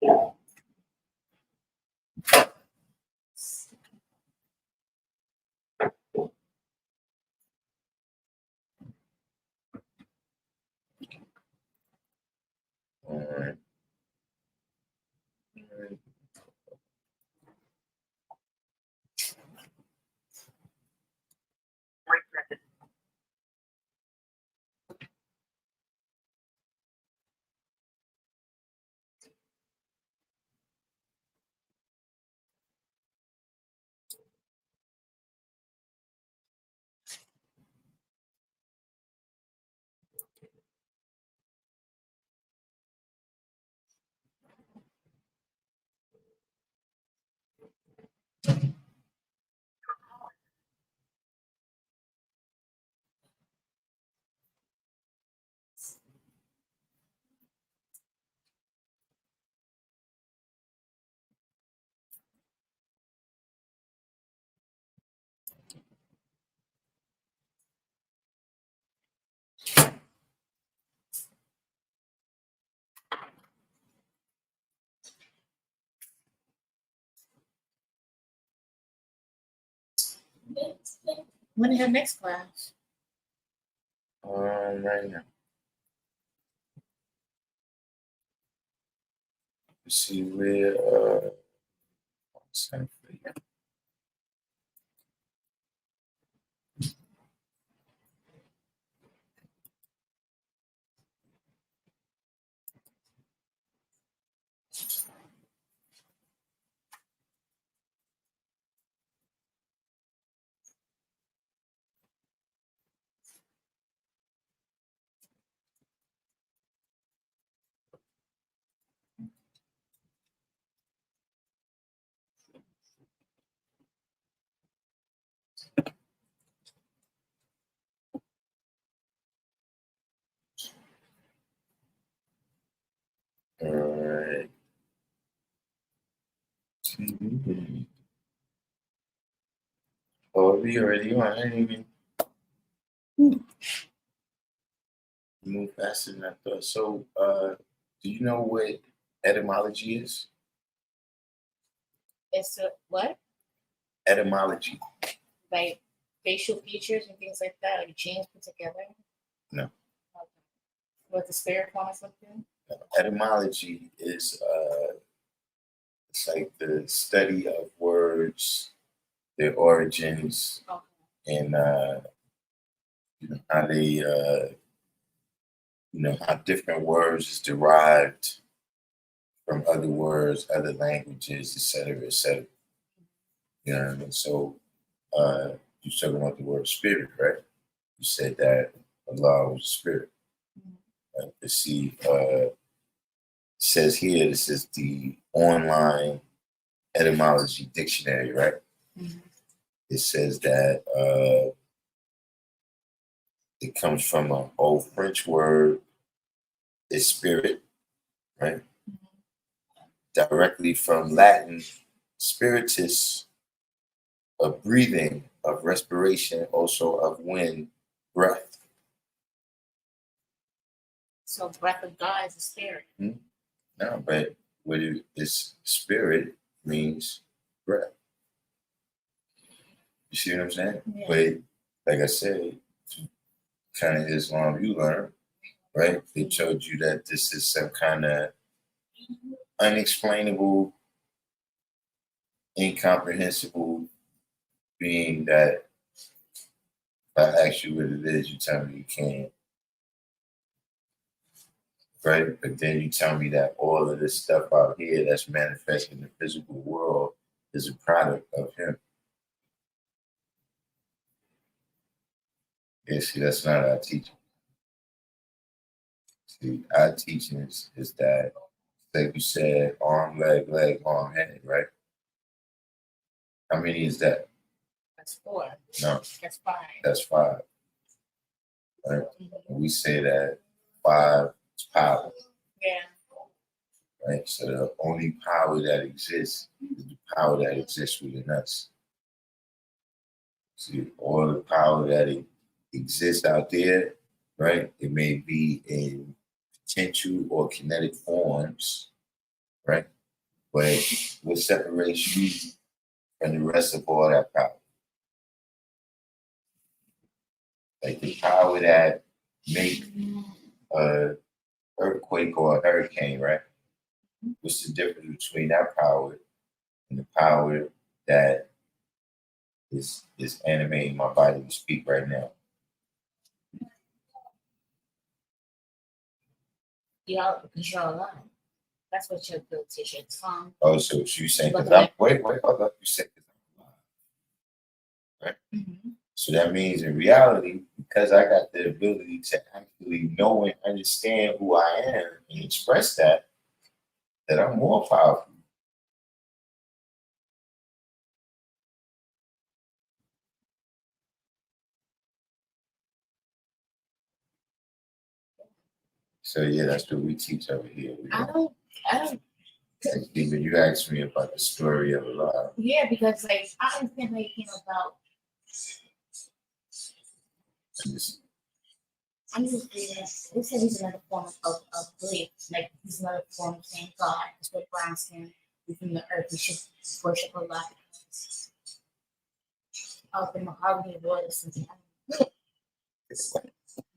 All right. When do you have next class? Right now. Let's see where all right. Oh, we already on. I didn't even move faster than I thought. So, do you know what etymology is? It's what? Etymology. Like facial features and things like that, like genes put together? No. Okay. What the spirit form is looking? Etymology is it's like the study of words, their origins, and you know how they how different words is derived from other words, other languages, etc., etc. You know what I mean? So you're talking about the word spirit, right? You said that Allah was a spirit. Right? But see, it says here, this is the online etymology dictionary, right? Mm-hmm. It says that it comes from an old French word, is spirit, right? Directly from Latin, spiritus, of breathing, of respiration, also of wind, breath. So breath of God is a spirit. No, but what this spirit means breath. You see what I'm saying? Yeah. But like I said, kind of Islam you learn, right? They told you that this is some kind of unexplainable, incomprehensible being that if I ask you what it is, you tell me you can't. Right? But then you tell me that all of this stuff out here that's manifesting in the physical world is a product of him. Yeah, see, that's not our teaching. See, our teaching is that, like you said, arm, leg, arm, head, right? How many is that? That's 4. No. That's 5. That's 5. Right? And we say that 5 is power. Yeah. Right? So the only power that exists is the power that exists within us. See, all the power that exists out there, right? It may be in potential or kinetic forms, right? But what separates you from the rest of all that power? Like the power that make a earthquake or a hurricane, right? What's the difference between that power and the power that is animating my body to speak right now? Because you're alive. That's what your ability is, your tongue. Oh, so you saying But because like- hold up. You said because I'm alive, right? Mm-hmm. So that means in reality, because I got the ability to actually know and understand who I am and express that I'm more powerful. So yeah, that's what we teach over here. I don't. Even you asked me about the story of Allah. Yeah, because like I understand how you came about. I'm just reading. It says he's another form of belief. Like he's another form of saying God. That's what Brown saying. Within the earth, we should worship Allah. Oh, the mahogany wood or something.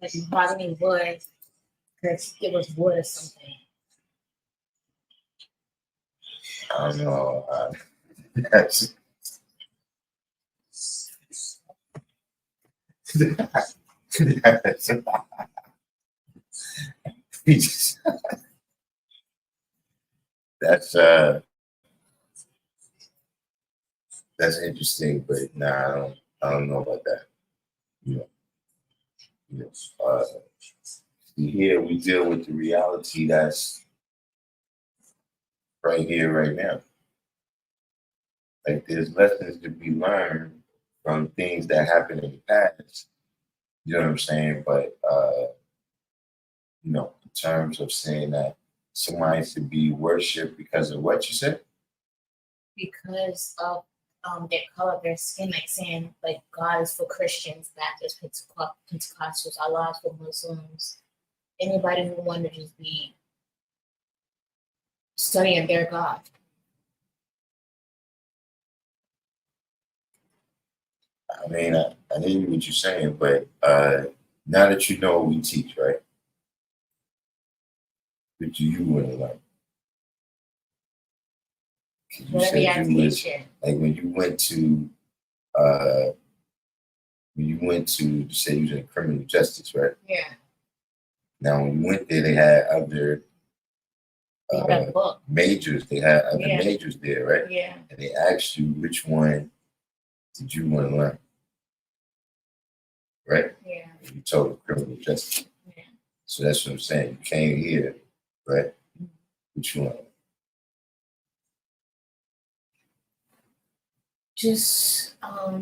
Like mahogany wood, because it was wood or something. I don't know. That's, that's that's interesting, but nah, I don't know about that. You know, you know, here we deal with the reality that's right here, right now. Like there's lessons to be learned from things that happened in the past. You know what I'm saying? But you know, in terms of saying that somebody should be worshipped because of what you said. Because of their color of their skin, like saying like God is for Christians, Baptists, Pentecostals, Allah is for Muslims, anybody who wanted to just be studying their God. I mean, I hear what you're saying, but now that you know what we teach, right? What do you want to learn? 'Cause you Whatever said you you was teach, like uh, when you went to you say you was in criminal justice, right? yeah, Now when you went there, they had other that book, majors. They had other Yeah. majors there, right? yeah, And they asked you which one did you want to learn, right? yeah, And you told them criminal justice. yeah. So that's what I'm saying. You came here, right? Which one? Just how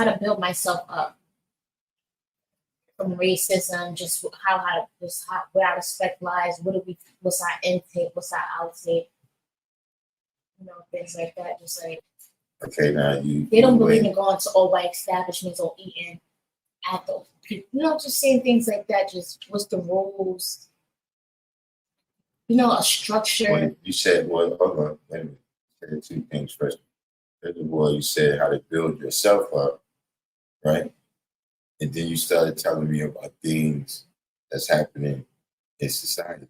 to build myself up from racism, just where our respect lies, what's our intake, what's our outtake, things like that. Just like Okay, now they don't you believe went- in going to all white establishments or eating at the just saying things like that. Just what's the rules? A structure. Well, you said, well, hold on, wait a minute. Say two things first. First of all, you said how to build yourself up, right? And then you started telling me about things that's happening in society.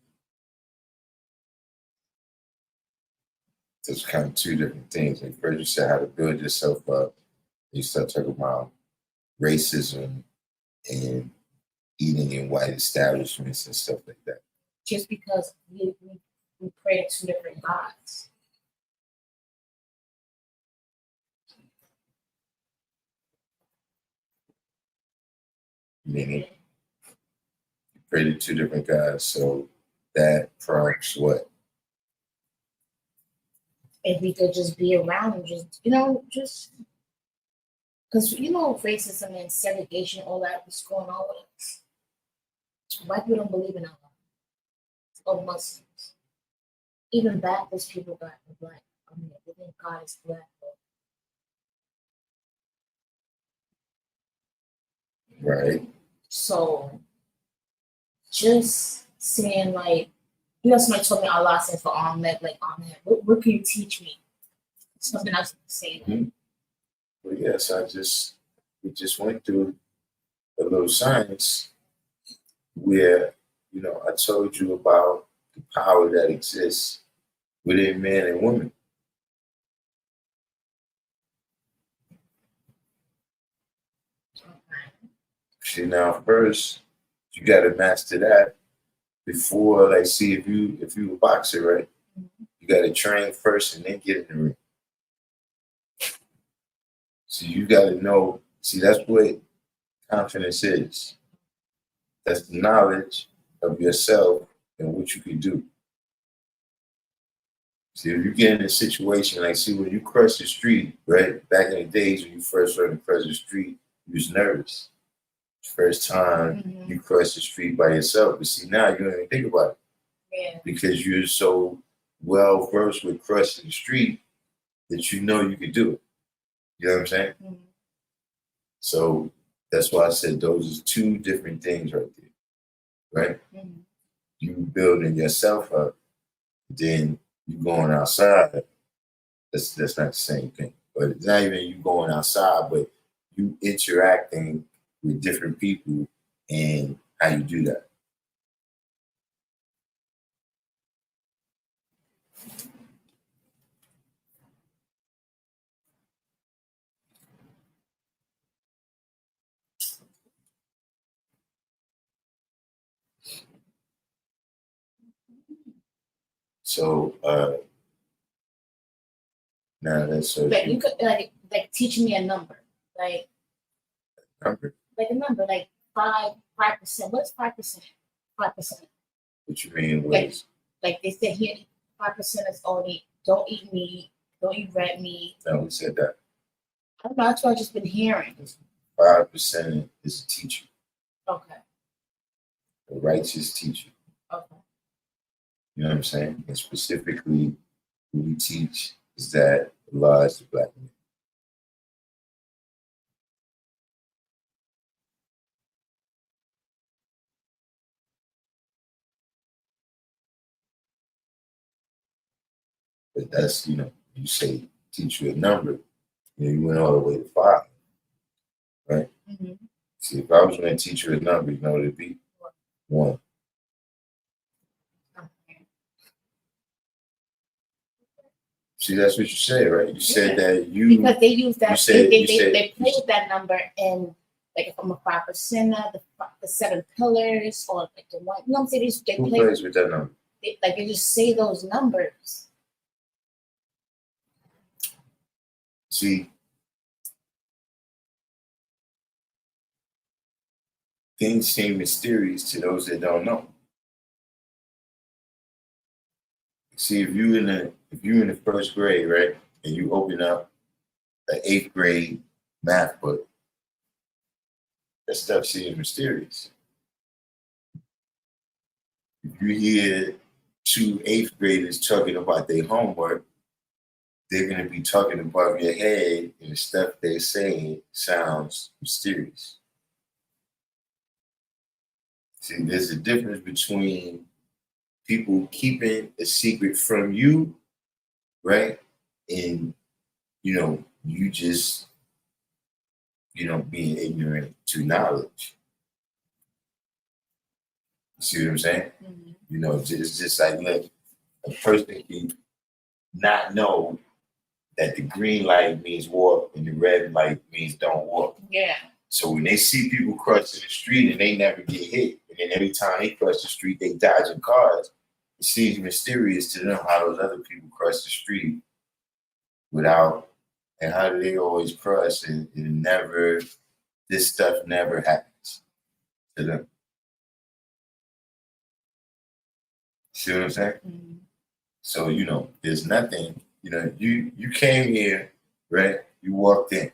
So it's kind of two different things. Like first you said how to build yourself up. You start talking about racism and eating in white establishments and stuff like that. Just because we pray to two different gods. Meaning you pray to two different gods, so that prompts what? If we could just be around and just because racism and segregation, all that was going on with us. White people don't believe in Allah or Muslims. Even Baptist people got black. They think God is black. Right. So just saying like You know, somebody told me Allah said for Ahmed, like Ahmed, what can you teach me? Something else to say. Well, yes, we just went through a little science where, I told you about the power that exists within man and woman. See, now first you got to master that before, like, see if you a boxer, right? You got to train first and then get in the ring. So you got to know. See, that's what confidence is. That's the knowledge of yourself and what you can do. See, if you get in a situation like, see, when you cross the street, right? Back in the days when you first learned to cross the street, you was nervous. First time you cross the street by yourself. But see, now you don't even think about it. Yeah. Because you're so well versed with crossing the street that you know you can do it. You know what I'm saying? So that's why I said those are two different things right there. Right? You building yourself up, then you going outside. That's not the same thing. But it's not even you going outside, but you interacting with different people and how you do that. So now that's so. But you could like teach me a number, like number. Like a number, like 5%. What's 5%? 5%. What you mean? Like they said here, 5% is only don't eat meat, don't eat red meat. No, who said that? I don't know. That's what I've just been hearing. 5% is a teacher. Okay. A righteous teacher. Okay. You know what I'm saying? And specifically, what we teach is that Allah is the black man. But that's, you say teach you a number, you went all the way to 5, right? See, if I was going to teach you a number, you know what it'd be? 1. See, that's what you said, right? You said that because they use that they play with that number, and like if I'm a 5%er, the 7 pillars, or like the one. You know what I'm saying? Who plays with that number? They just say those numbers. See, things seem mysterious to those that don't know. See, if you in the first grade, right, and you open up an 8th grade math book, that stuff seems mysterious. If you hear 2 8th graders talking about their homework, they're going to be talking above your head, and the stuff they're saying sounds mysterious. See, there's a difference between people keeping a secret from you, right? And, you just, being ignorant to knowledge. You see what I'm saying? It's just like, look, a person can not know that the green light means walk and the red light means don't walk. Yeah. So when they see people crossing the street and they never get hit, and then every time they cross the street, they dodging cars, it seems mysterious to them how those other people cross the street without, and how do they always cross and never, this stuff never happens to them. See what I'm saying? So, there's nothing, you came here, right? You walked in.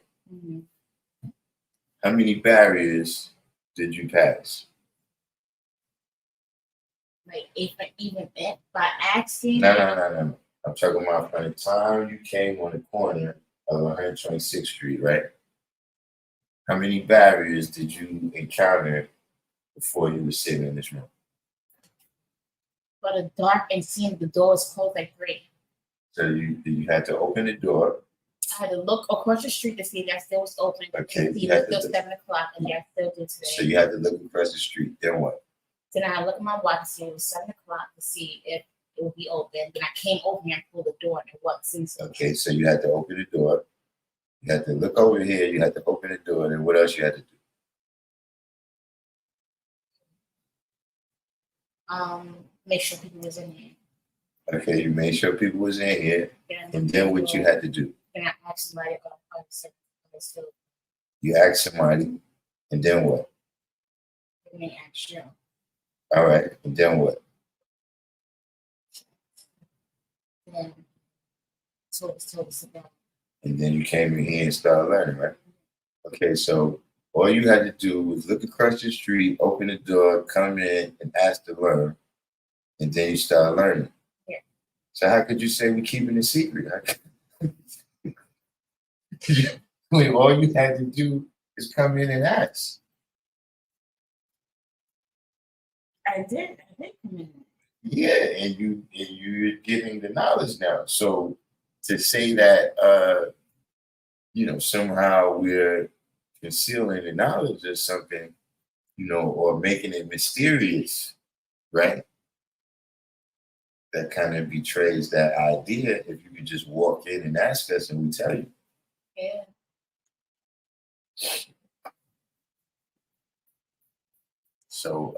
How many barriers did you pass? Like even by accident? No. I'm talking about from the time you came on the corner of 126th Street, right? How many barriers did you encounter before you were sitting in this room? but the dark and seeing the door was closed at 3. So you had to open the door. I had to look across the street to see if that still was open. Okay. See, looked till 7 o'clock, and that still did today. So you had to look across the street. Then what? Then I had to look at my watch to see it was 7 o'clock to see if it would be open. Then I came over here and pulled the door, and it wasn't. Okay, so you had to open the door. You had to look over here. You had to open the door. And what else you had to do? Make sure people was in here. Okay, you made sure people was in here. And then what you had to do? Then I asked somebody about the You asked somebody, and then what? Then they asked you. All right, and then what? Then told us about. And then you came in here and started learning, right? Okay, so all you had to do was look across the street, open the door, come in, and ask to learn. And then you started learning. Yeah. So how could you say we're keeping it secret? When all you had to do is come in and ask. I did come in. Yeah, and you're getting the knowledge now. So to say that somehow we're concealing the knowledge or something, or making it mysterious, right? That kind of betrays that idea. If you could just walk in and ask us and we tell you. Yeah. So,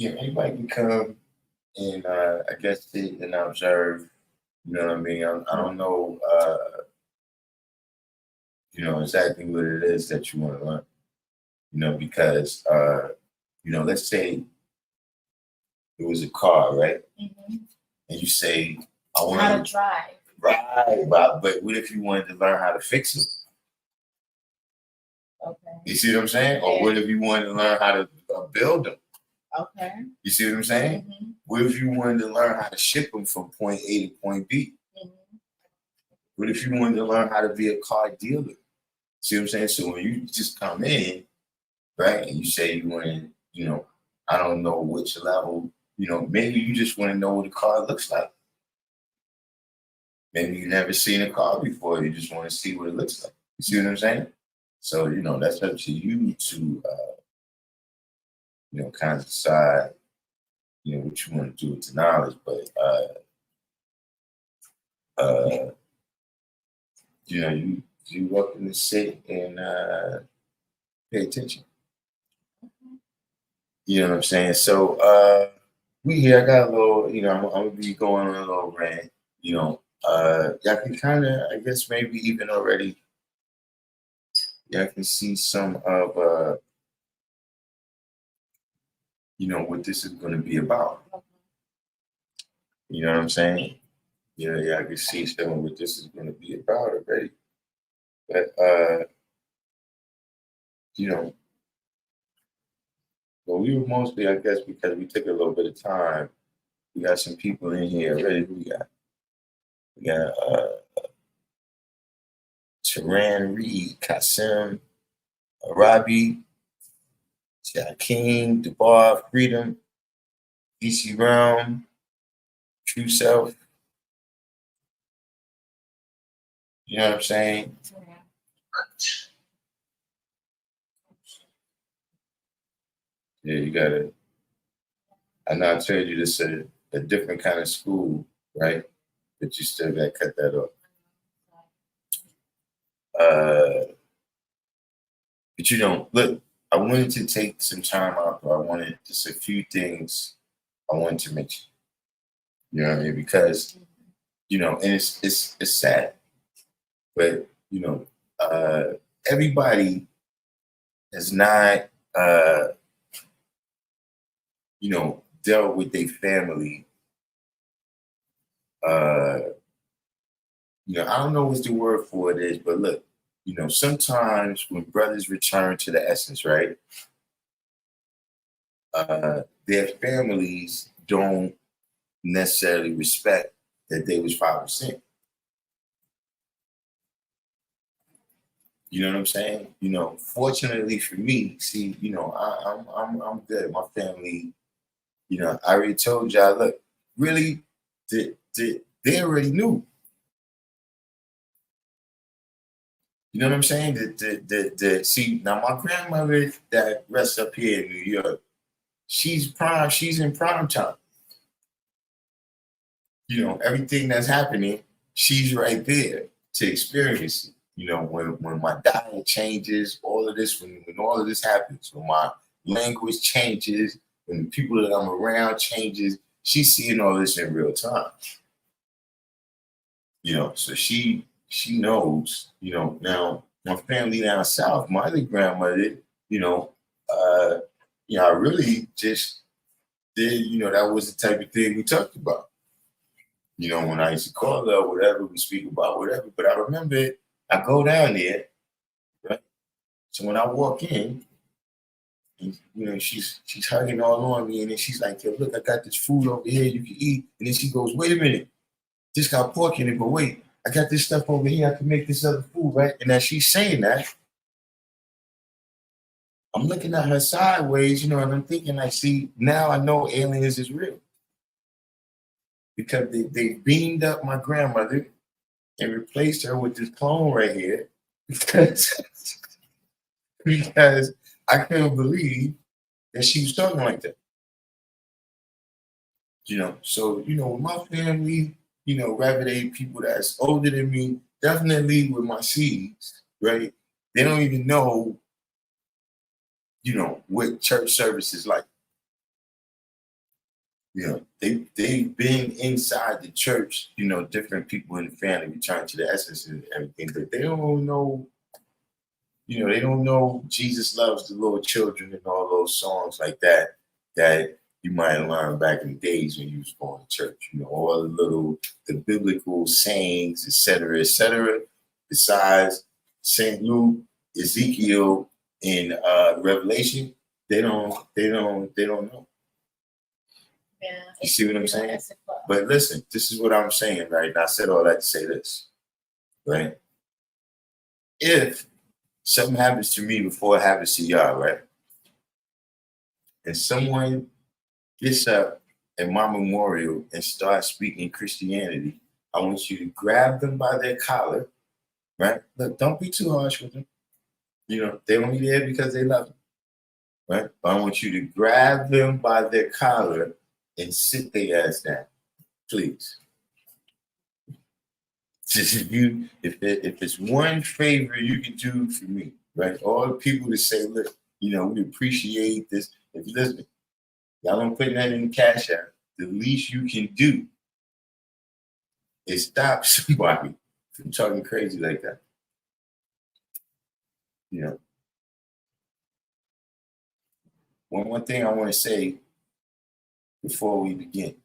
anybody can come and I guess sit and observe. You know what I mean? I don't know, exactly what it is that you want to learn. Because let's say it was a car, right? Mm-hmm. And you say, I want how to drive. Right, but what if you wanted to learn how to fix it? Okay. You see what I'm saying? Yeah. Or what if you wanted to learn how to build them? Okay. You see what I'm saying? Mm-hmm. What if you wanted to learn how to ship them from point A to point B? Mm-hmm. What if you wanted to learn how to be a car dealer? See what I'm saying? So when you just come in, right, and you say you want to, I don't know which level, maybe you just want to know what a car looks like. Maybe you've never seen a car before. You just want to see what it looks like. You see what I'm saying? So, that's up to you to, kind of decide, what you want to do with the knowledge. But, you welcome to sit and pay attention. You know what I'm saying? So, we here. I got a little, I'm going to be going on a little rant, y'all can kind of, I guess, maybe even already, y'all can see some of, what this is going to be about. You know what I'm saying? Yeah, I can see some of what this is going to be about already. But, well, we were mostly, I guess, because we took a little bit of time. We got some people in here already. We got Taran Reed, Kasim, Arabi, King, Debar, Freedom, DC Realm, True Self. You know what I'm saying? Yeah, you got it. I know I told you this is a different kind of school, right? But you still got to cut that off. But look, I wanted to take some time out, but I wanted just a few things I wanted to mention. You know what I mean? Because, and it's sad. But, everybody has not, dealt with their family. I don't know what the word for it is, but look, sometimes when brothers return to the essence, right, their families don't necessarily respect that they was 5%. You know what I'm saying? You know, fortunately for me, see, you know, I'm good. My family, you know, I already told y'all, look, really, they already knew. You know what I'm saying? See, now my grandmother that rests up here in New York, she's in prime time. You know, everything that's happening, she's right there to experience it. You know, when my diet changes, all of this, when all of this happens, when my language changes, when the people that I'm around changes, she's seeing all this in real time. You know, so she knows, you know, now my family down south, my other grandmother, you know, uh, I really just did, you know, that was the type of thing we talked about. You know, when I used to call her, whatever, we speak about whatever. But I remember I go down there, right? So when I walk in, and, you know, she's hugging all on me, and then she's like, "Yo, look, I got this food over here you can eat." And then she goes, "Wait a minute, this got pork in it, but wait, I got this stuff over here. I can make this other food, right?" And as she's saying that, I'm looking at her sideways, you know, and I'm thinking, like, see, now I know aliens is real because they beamed up my grandmother and replaced her with this clone right here because because I couldn't believe that she was talking like that. You know, so you know, with my family, you know, rather they people that's older than me, definitely with my seeds, right? They don't even know, you know, what church service is like. You know, they've been inside the church, you know, different people in the family return to the essence and everything, but they don't know, you know, they don't know Jesus loves the little children and all those songs like that that you might have learned back in the days when you was going to church. You know, all the biblical sayings, et cetera. Besides Saint Luke, Ezekiel, and Revelation, they don't know. Yeah. You see what I'm saying? But listen, this is what I'm saying, right? And I said all that to say this, right? If something happens to me before it happens to y'all, right? And someone gets up at my memorial and starts speaking Christianity, I want you to grab them by their collar, right? Look, don't be too harsh with them. You know, they only there because they love them, right? But I want you to grab them by their collar and sit their ass down, please. Just if it's one favor you can do for me, right? All the people that say, look, you know, we appreciate this. If you listen, y'all don't put that in the cash app. The least you can do is stop somebody from talking crazy like that. You know, one thing I want to say before we begin.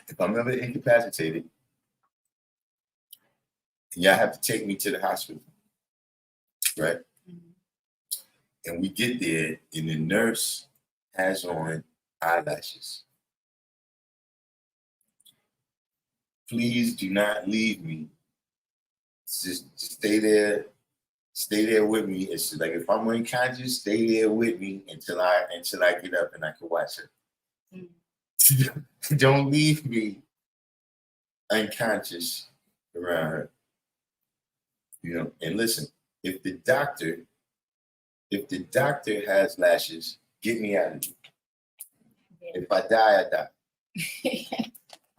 If I'm ever incapacitated and y'all have to take me to the hospital, right? And we get there and the nurse has on eyelashes. Please do not leave me. Just stay there with me. It's like if I'm unconscious, stay there with me until I get up and I can watch it. Don't leave me unconscious around her. You know, and listen, if the doctor has lashes, get me out of here. If I die, I die.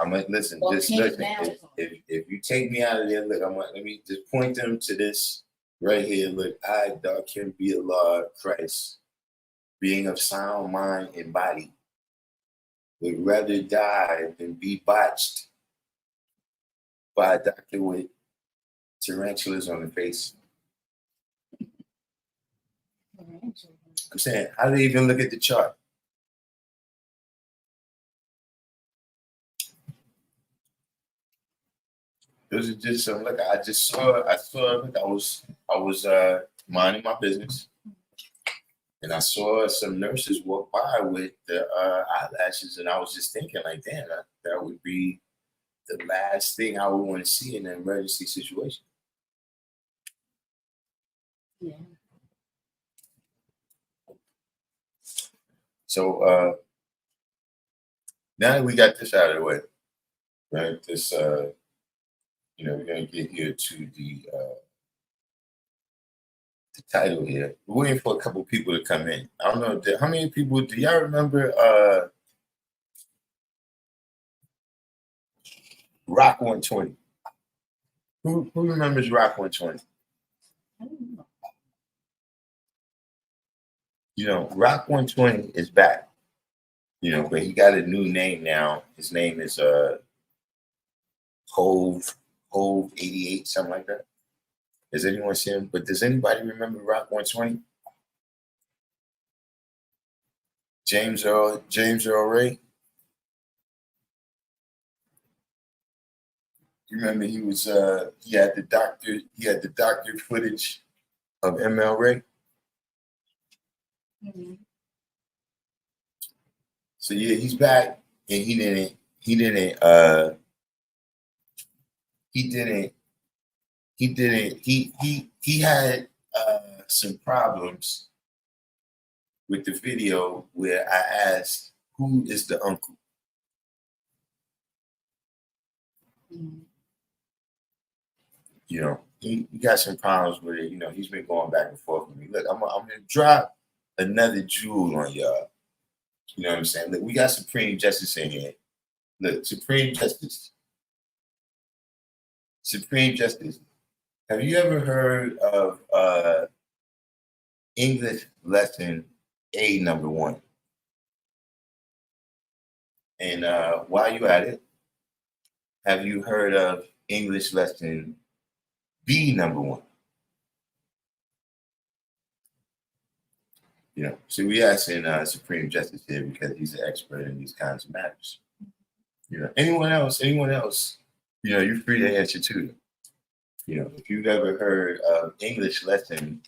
I'm like, listen, Well, just take it listen. down. If you take me out of there, look, I'm like, let me just point them to this right here. Look, I, Darkim Be AllahChrist, being of sound mind and body, would rather die than be botched by a doctor with tarantulas on the face. I'm saying, how do they even look at the chart? Those are just some look. I saw look, I was minding my business and I saw some nurses walk by with the eyelashes and I was just thinking like, damn, that would be the last thing I would want to see in an emergency situation. Yeah. So now that we got this out of the way, right? This we're gonna get here to the title here. We're waiting for a couple people to come in. I don't know how many people do y'all remember Rock 120? Who remembers Rock 120? I don't know. Rock 120 is back. But he got a new name now. His name is Hove 88, something like that. Does anyone see him? But does anybody remember Rock 120? James Earl Ray. You remember he had the doctor footage of ML Ray. Mm-hmm. So yeah, he's back, and he had some problems with the video where I asked, who is the uncle? Mm-hmm. He got some problems with it. He's been going back and forth with me. Look, I'm gonna drop another jewel on y'all. You know what I'm saying? Look, we got Supreme Justice in here. Look, Supreme Justice. Have you ever heard of English lesson A number 1? And while you at it, have you heard of English lesson B number 1? So we asking Supreme Justice here because he's an expert in these kinds of matters. Anyone else, you're free to answer too. If you've ever heard of English lesson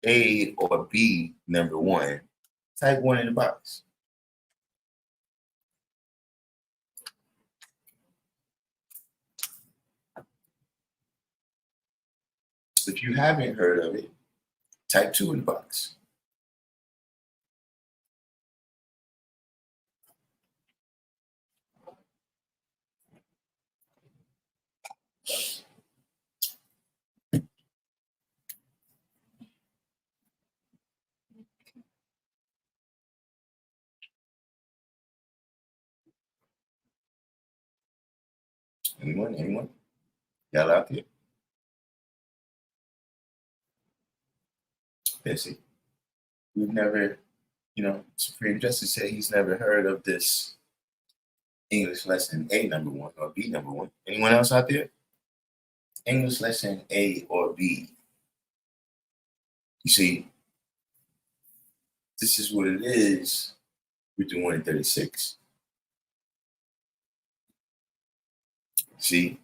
A or B number 1, type 1 in the box. If you haven't heard of it, type 2 in the box. Anyone? Y'all out there? Let's see. We've never, Supreme Justice said he's never heard of this English lesson A number 1 or B number 1. Anyone else out there? English lesson A or B. You see, this is what it is with the 136. See,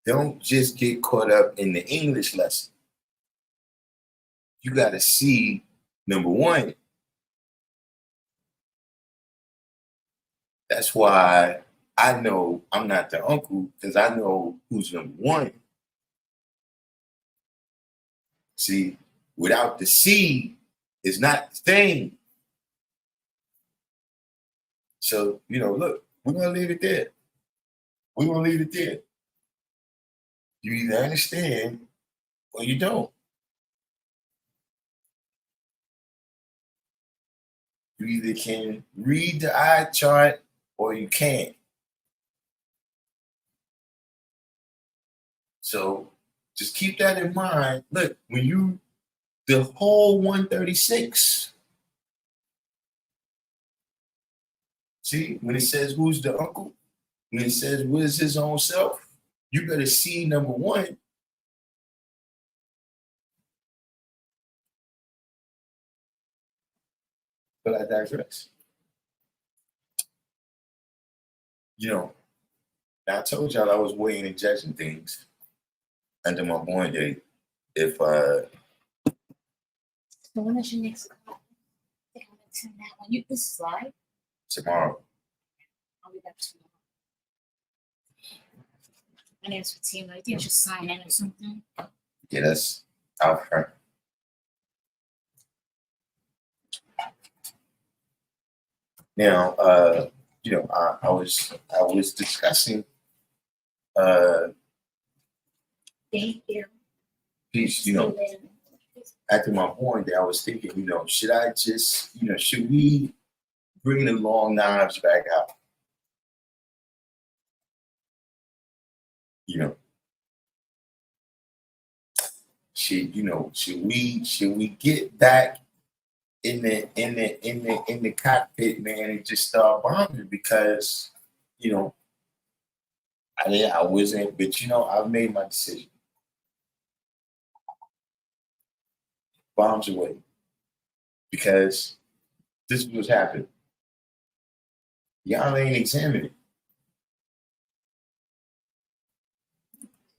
don't just get caught up in the English lesson. You got to see, number 1. That's why I know I'm not the uncle, because I know who's number 1. See, without the C, it's not the thing. So, look, we're going to leave it there. You either understand or you don't. You either can read the eye chart or you can't. So just keep that in mind. Look, the whole 136, see, when it says who's the uncle, when it says what is his own self, you got to see number 1. But I digress. I told y'all I was weighing and judging things under my born date. If So when is your next call? I think I'm gonna turn that one. This is live. tomorrow, I'll be back tomorrow. My name's Fatima. I think you should sign in or something. Yeah, that's out front. Now, I was discussing Thank you. piece, after my born day, I was thinking, should I just, should we bring the long knives back out? Should we get back in the cockpit, man, and just start bombing? Because, I wasn't, but I've made my decision. Bombs away. Because this is what's happened. Y'all ain't examining.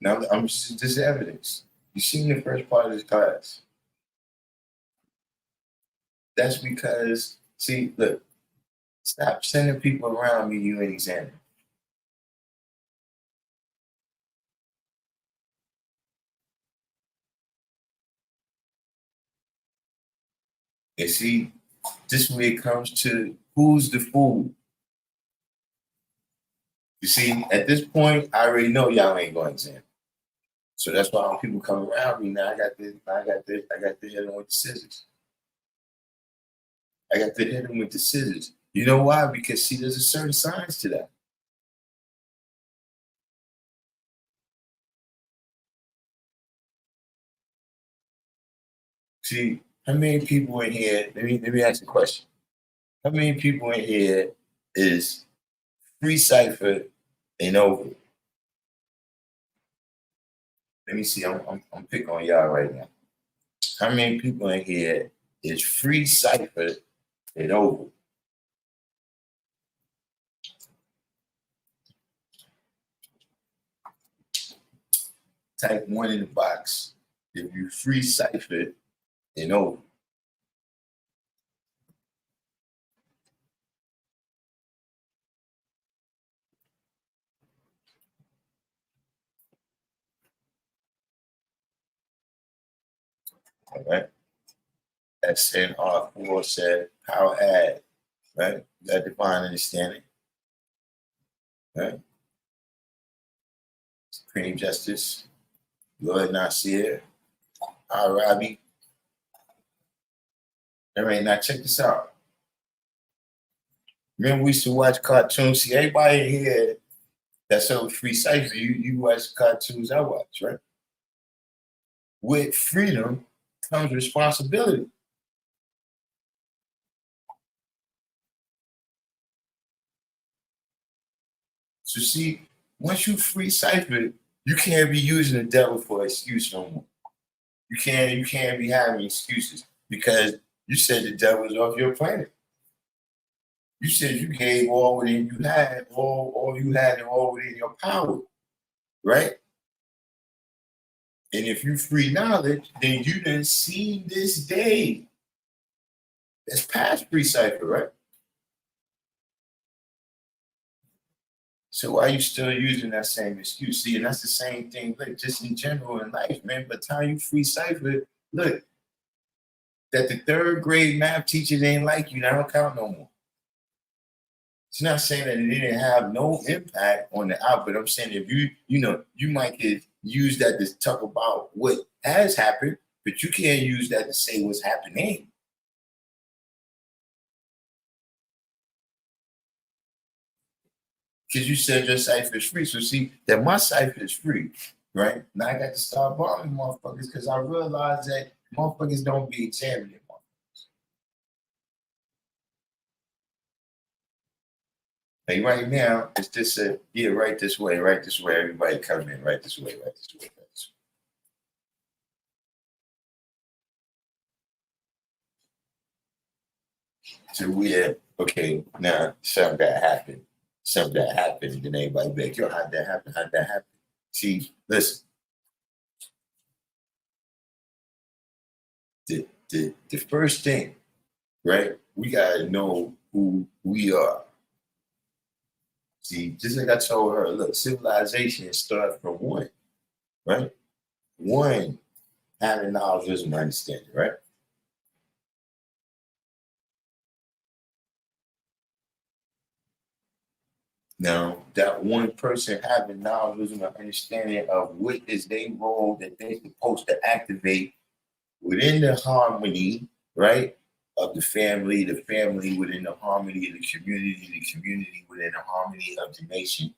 Now I'm just this evidence. You seen the first part of this class. That's because, see, look, stop sending people around me you ain't examining. And see, this way it comes to who's the fool. You see, at this point, I already know y'all ain't going to examine. So that's why when people come around me now, I got to hit them with the scissors. I got to hit them with the scissors. You know why? Because see, there's a certain science to that. See, how many people in here? Let me ask you a question. How many people in here is free cipher and over? Let me see. I'm picking on y'all right now. How many people in here is free cipher and over? Type 1 in the box if you free cipher and over. All right. SNR4 said power add, right? That divine understanding, right? Supreme Justice, Lord Nasir, Arabi. All right, now check this out. Remember, we used to watch cartoons. See, everybody in here that's so free cipher, you watch cartoons I watch, right? With freedom comes responsibility. So see, once you free cipher, you can't be using the devil for an excuse no more. You can't be having excuses because you said the devil's off your planet. You said you gave all within you had, all you had and all within your power, right? And if you free knowledge, then you done seen this day. That's past free cipher, right? So why are you still using that same excuse? See, and that's the same thing, look, just in general in life, man. By the time you free cipher, look, that the third grade math teacher didn't like you, now don't count no more. It's not saying that it didn't have no impact on the output. I'm saying if you might could use that to talk about what has happened, but you can't use that to say what's happening. Because you said your cipher is free. So see that my cipher is free, right? Now I got to start bombing motherfuckers because I realized that motherfuckers don't be examining motherfuckers. Like right now, it's just right this way, right this way. Everybody come in, right this way, right this way, right this way. So okay, now something that happened. Something that happened, and then everybody be like, yo, how'd that happen? How'd that happen? See, listen. The first thing, right? We gotta know who we are. See, just like I told her, look, civilization starts from one, right? One having knowledge, wisdom, understanding, right? Now, that one person having knowledge, wisdom, and understanding of what is their role that they're supposed to activate within the harmony, right, of the family within the harmony of the community within the harmony of the nation,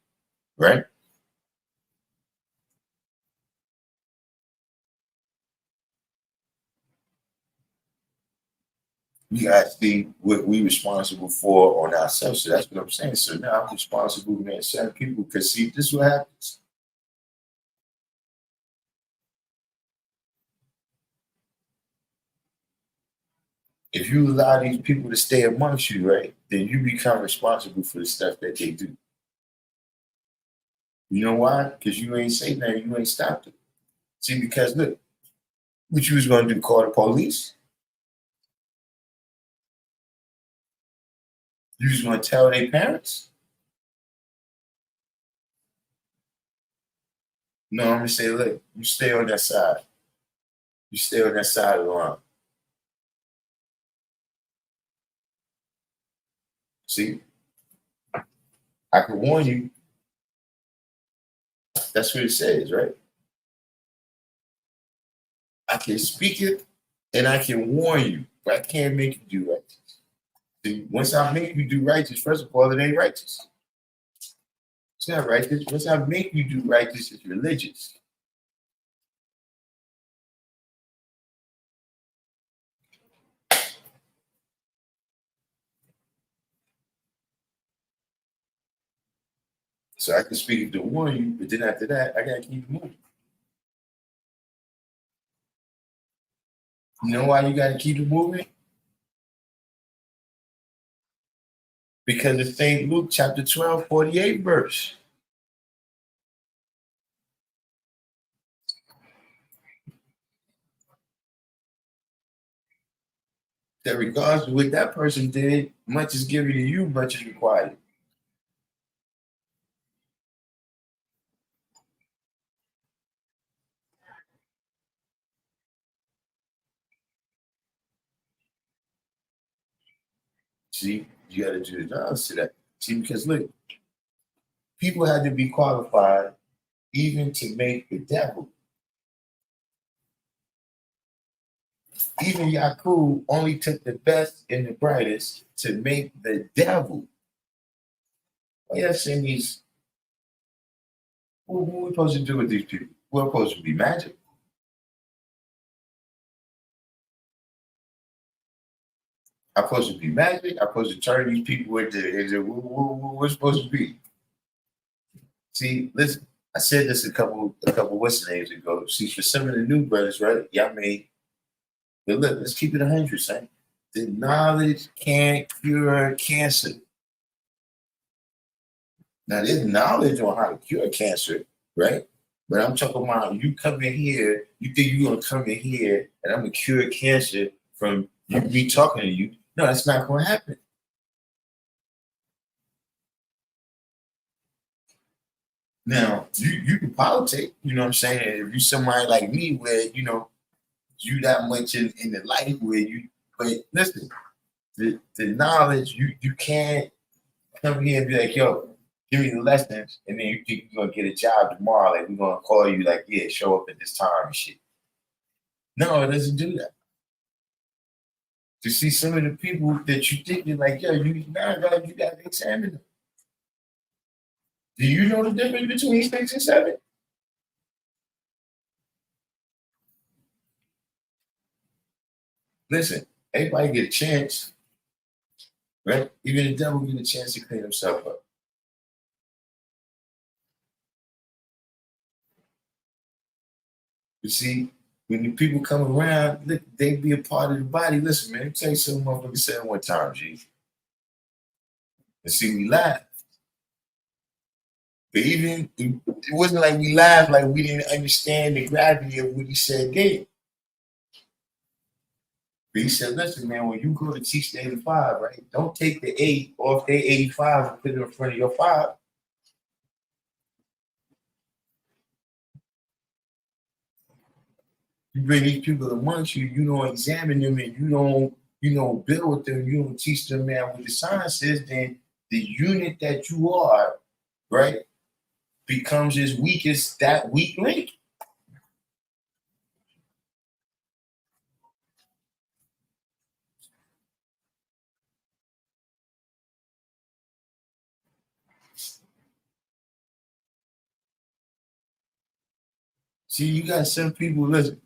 right? We actually what we responsible for on ourselves. So that's what I'm saying. So now I'm responsible to man certain people because see, this is what happens. If you allow these people to stay amongst you, right, then you become responsible for the stuff that they do. You know why? Because you ain't say nothing, you ain't stopped it. See, because look, what you was gonna do, call the police? You was gonna tell their parents? No, I'm gonna say, look, you stay on that side. You stay on that side of the line. See, I can warn you. That's what it says, right? I can speak it and I can warn you, but I can't make you do righteous. See, once I make you do righteous, first of all, it ain't righteous. It's not righteous. Once I make you do righteous, it's religious. So I can speak it to warn you, but then after that, I gotta keep moving. You know why you gotta keep it moving? Because it's St. Luke chapter 12, 48 verse. That regardless of what that person did, much is given to you, much is required. See, you got to do the balance to that. See, because look, people had to be qualified even to make the devil. Even Yakub only took the best and the brightest to make the devil. Why you saying these? What we supposed to do with these people? We're supposed to be magic. I'm supposed to be magic. I'm supposed to turn these people into what we're supposed to be. See, listen, I said this a couple what's names ago. See, for some of the new brothers, right? Y'all may, but look, let's keep it 100, son. The knowledge can't cure cancer. Now, there's knowledge on how to cure cancer, right? But I'm talking about you come in here, you think you're gonna come in here and I'm gonna cure cancer from me talking to you. No, that's not gonna happen. Now, you can politic, you know what I'm saying? If you somebody like me where, you that much in the life where you but listen, the knowledge you can't come here and be like, yo, give me the lessons, and then you think you're gonna get a job tomorrow, like we're gonna call you like, yeah, show up at this time and shit. No, it doesn't do that. To see some of the people that you think you're like, yo, you gotta examine them. Do you know the difference between 6 and 7? Listen, everybody get a chance, right? Even the devil get a chance to clean himself up. You see, when the people come around, look, they be a part of the body. Listen, man, let me tell you something motherfucker said one time, G. And see, we laugh. But even it wasn't like we laughed like we didn't understand the gravity of what he said then. But he said, listen, man, when you go to teach the 85, right? Don't take the 8 off their 85 and put it in front of your 5. You bring these people amongst you, you don't examine them and you don't build with them, you don't teach them, man, what the science is, then the unit that you are, right, becomes as weak as that weak link. See, you got some people, listen,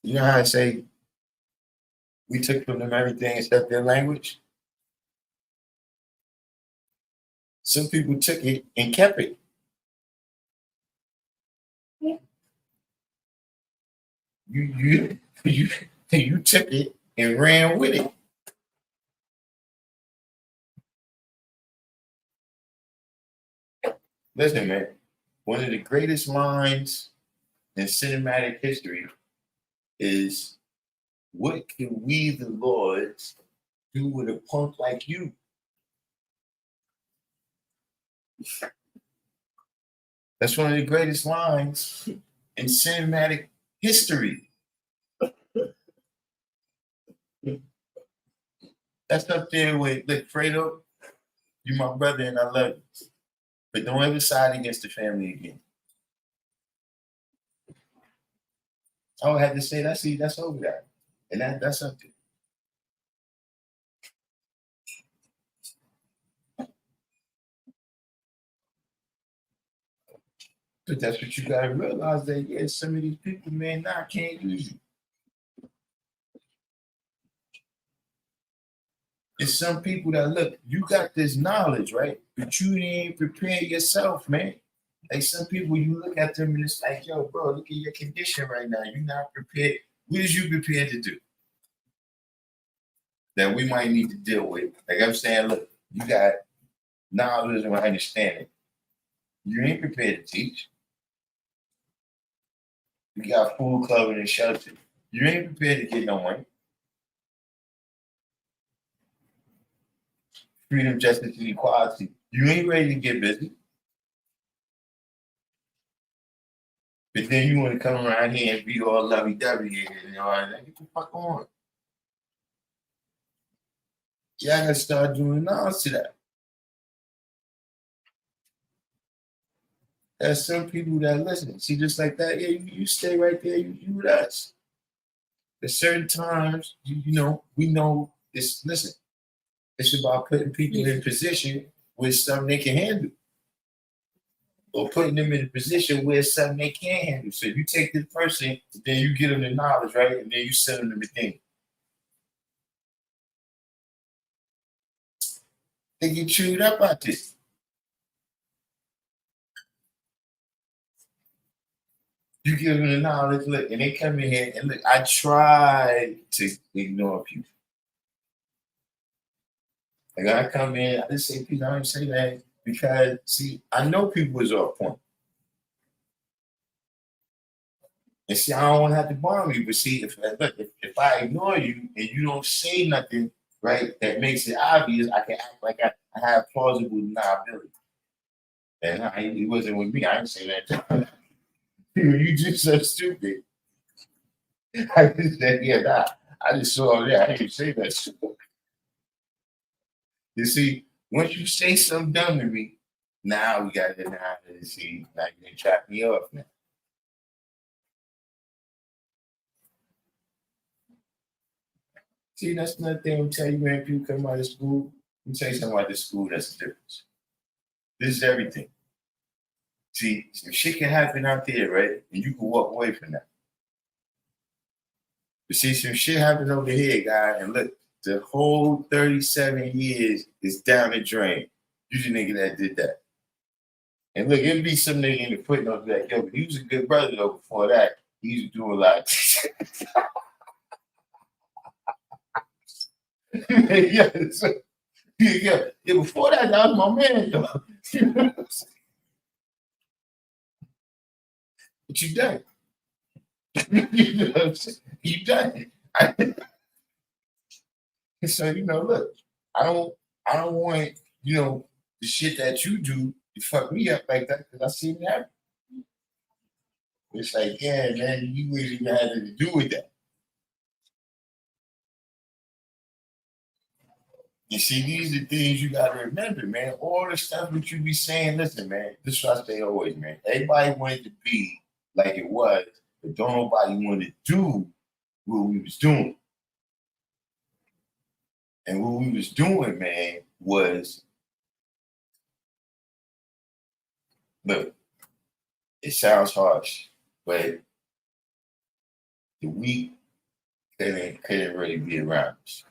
you know how I say we took from them everything except their language? Some people took it and kept it. You took it and ran with it. Listen, man, one of the greatest minds in cinematic history is what can we, the Lords, do with a punk like you? That's one of the greatest lines in cinematic history. That's up there with, look, Fredo, you my brother and I love you. But don't ever side against the family again. I would have to say that's over that. And that's up there. But that's what you gotta realize that yeah, some of these people, man, nah, can't use you. It's some people that look, you got this knowledge, right? But you didn't prepare yourself, man. Like some people, you look at them and it's like, yo, bro, look at your condition right now. You're not prepared. What is you prepared to do that we might need to deal with? Like I'm saying, look, you got knowledge and understanding. You ain't prepared to teach. You got food, clothing, and shelter. You ain't prepared to get no money. Freedom, justice, and equality. You ain't ready to get busy. But then you want to come around here and be all lovey-dovey and all that. Get the fuck on. Y'all gotta start doing nods to that. There's some people that listen. See, just like that, yeah, you stay right there, you with us. There's certain times, we know this, listen, it's about putting people in position with something they can handle. Or putting them in a position where it's something they can't handle. So you take this person, then you get them the knowledge, right? And then you send them the thing. They get chewed up out there. You give them the knowledge, look, and they come in here and look, I try to ignore people. Like I come in, I just say people, I don't say that because see, I know people is off point. And see, I don't want to have to bomb you, but see, if I ignore you and you don't say nothing, right, that makes it obvious, I can act like I have plausible deniability. And it wasn't with me. I didn't say that. You just so stupid. I just said, yeah, nah. I just saw that. I didn't say that. You see, once you say something dumb to me, now we got to see. Now you can trap me off now. See, that's another thing I'm telling you, man. People come out of school. Let me tell you something about this school that's the difference. This is everything. See, some shit can happen out there, right? And you can walk away from that. But see, some shit happened over here, guy, and look, the whole 37 years is down the drain. You the nigga that did that. And look, it'd be some nigga in the footnotes like, yo, but he was a good brother though before that. He was doing a lot. Yeah, so, yeah, before that was my man though. But you done. You know what I'm saying? You done. So look, I don't want the shit that you do to fuck me up like that because I seen that. It's like, yeah, man, you really had nothing to do with that. You see, these are things you gotta remember, man. All the stuff that you be saying, listen, man, this is what I say always, man. Everybody wanted to be like it was, but don't nobody want to do what we was doing. And what we was doing, man, was look, it sounds harsh, but the weak couldn't really be around us.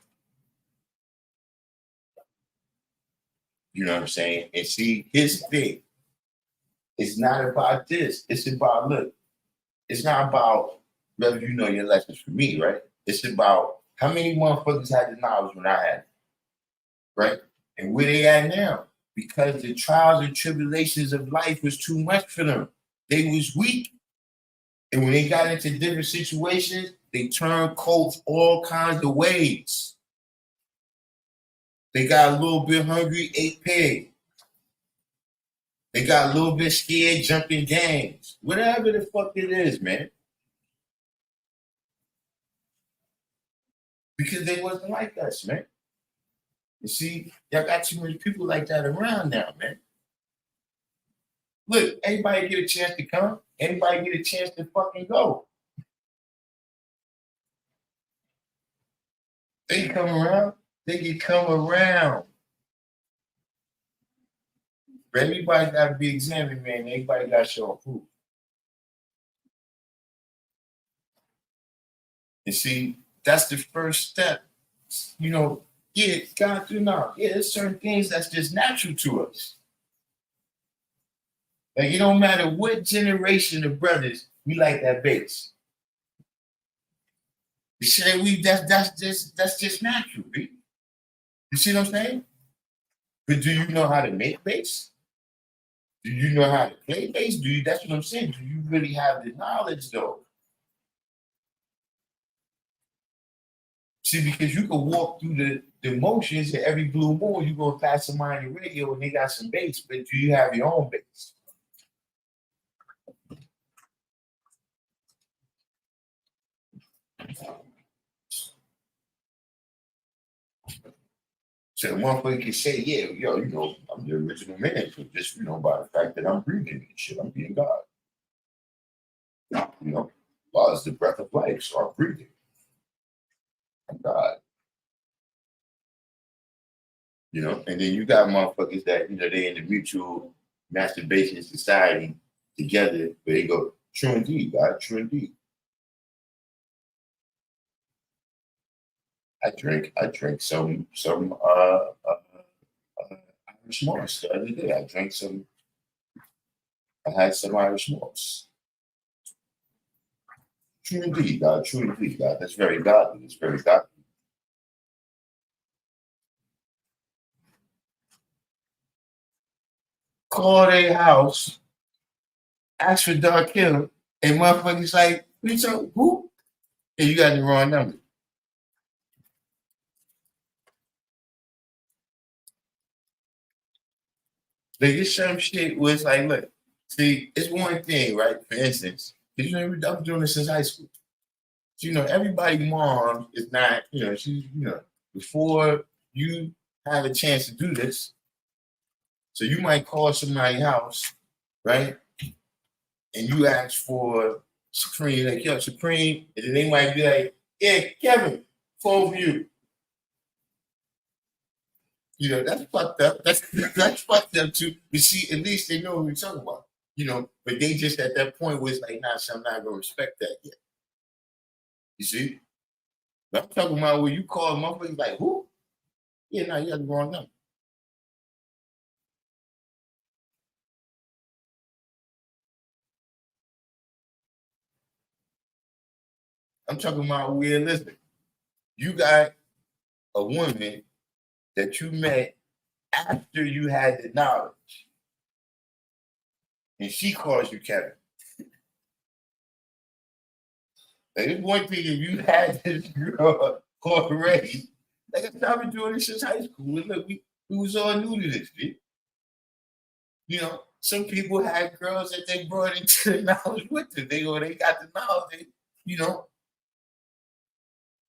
You know what I'm saying? And see, his thing, it's not about this. It's about look, it's not about whether you know your lessons for me, right? It's about how many motherfuckers had the knowledge when I had it, right? And where they at now. Because the trials and tribulations of life was too much for them. They was weak. And when they got into different situations, they turned coats all kinds of ways. They got a little bit hungry, ate pig. They got a little bit scared, jumped in gangs. Whatever the fuck it is, man. Because they wasn't like us, man. You see, y'all got too many people like that around now, man. Look, anybody get a chance to come, anybody get a chance to fucking go. They come around, they can come around. But everybody got to be examined, man. Everybody got to show proof. And see, that's the first step. You know, yeah, God do not. Yeah, there's certain things that's just natural to us. Like it don't matter what generation of brothers, we like that bass. You say we that's just natural, B. You see what I'm saying? But do you know how to make bass? Do you know how to play bass? Do you that's what I'm saying? Do you really have the knowledge though? See, because you can walk through the motions and every blue moon, you go pass somebody on the radio and they got some bass, but do you have your own bass? So the motherfucker can say, yeah, yo, you know, I'm the original man. So just, you know, by the fact that I'm breathing and shit, I'm being God. You know, God is the breath of life, so I'm breathing. I'm God. You know, and then you got motherfuckers that, you know, they in the mutual masturbation society together, where they go, true indeed, God, true indeed. I drink some Irish moss the other day. I had some Irish moss. True indeed, God. That's very godly. It's very godly. Call their house, ask for Darkim, and motherfuckers like, what you talking, who? And you got the wrong number. Like this some shit was like, look, see, it's one thing, right? For instance, because you know, I've been doing this since high school. So, you know, everybody mom is not, you know, she's, you know, before you have a chance to do this, so you might call somebody's house, right? And you ask for Supreme, like, yo, Supreme, and then they might be like, yeah, Kevin, phone for you. You know, that's fucked up. That's fucked up too. But see, at least they know what we're talking about. You know, but they just at that point was like, nah, so I'm not gonna respect that yet. You see? But I'm talking about when you call motherfuckers like who? Yeah, no, you got the wrong number. I'm talking about realistic. You got a woman that you met after you had the knowledge, and she calls you Kevin. Like, it's one thing if you had this girl already. Like I've been doing this since high school. Look, we was all new to this, dude. You know, Some people had girls that they brought into the knowledge with them. They got the knowledge. You know,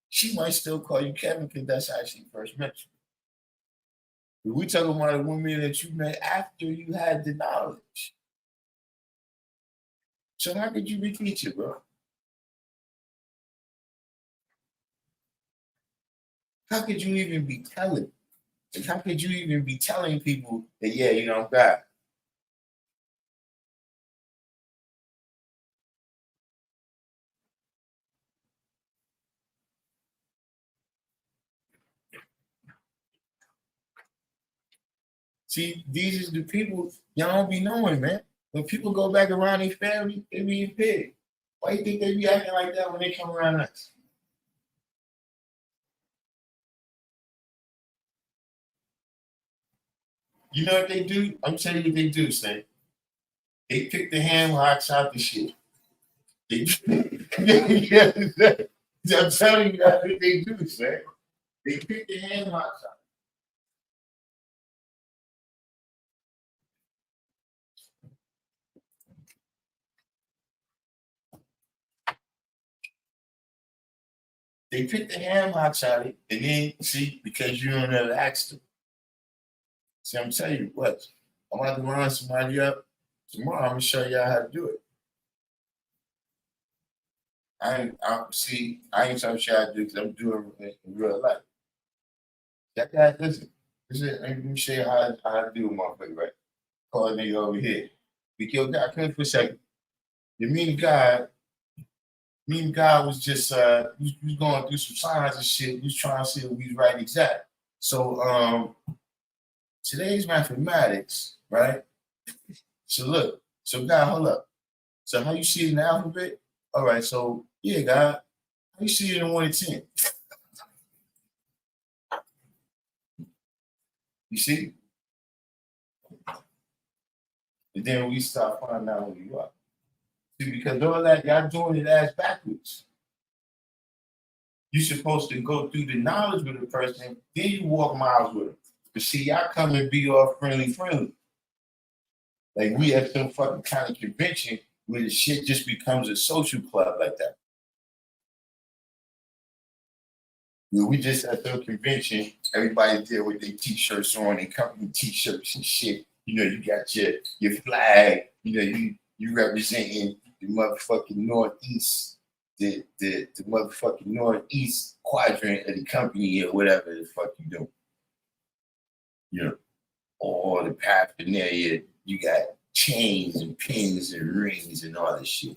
she might still call you Kevin because that's how she first met you. But we talking about a woman that you met after you had the knowledge. So how could you be teaching, bro? How could you even be telling? Like, how could you even be telling people that, yeah, you know, God? See, these is the people y'all don't be knowing, man. When people go back around their family, they be pig. Why you think they be acting like that when they come around us? You know what they do? I'm telling you what they do, Say. They pick the ham hocks out the shit. They, yeah, I'm telling you that's what they do, Say. They pick the ham hocks out. They pick the ham hocks out of it, and then see, because you don't ever ask them. See, I'm telling you what, I'm about to line somebody up tomorrow. I'm gonna show y'all how to do it. I ain't trying to show you how to do it because I'm doing it in real life. That guy, listen, let me show you how to do it, motherfucker, right? Call a nigga over here. Be yo, guy, come here for a second. You mean guy, me and God was just we was going through some signs and shit. We was trying to see if we was right exact. So today's mathematics, right? So look, so God, hold up. So how you see it in the alphabet? All right, so yeah, God, how you see it in 1 to 10? You see? And then we start finding out who you are. See, because all that y'all doing it ass backwards. You're supposed to go through the knowledge with a person, then you walk miles with them. But see, y'all come and be all friendly. Like we at some fucking kind of convention where the shit just becomes a social club like that. Where we just at some convention, everybody there with their t-shirts on, their company t-shirts and shit. You know, you got your flag, you know, you representing the motherfucking Northeast, the motherfucking Northeast quadrant of the company or whatever the fuck you do. You know, all the paraphernalia, you got chains and pins and rings and all this shit.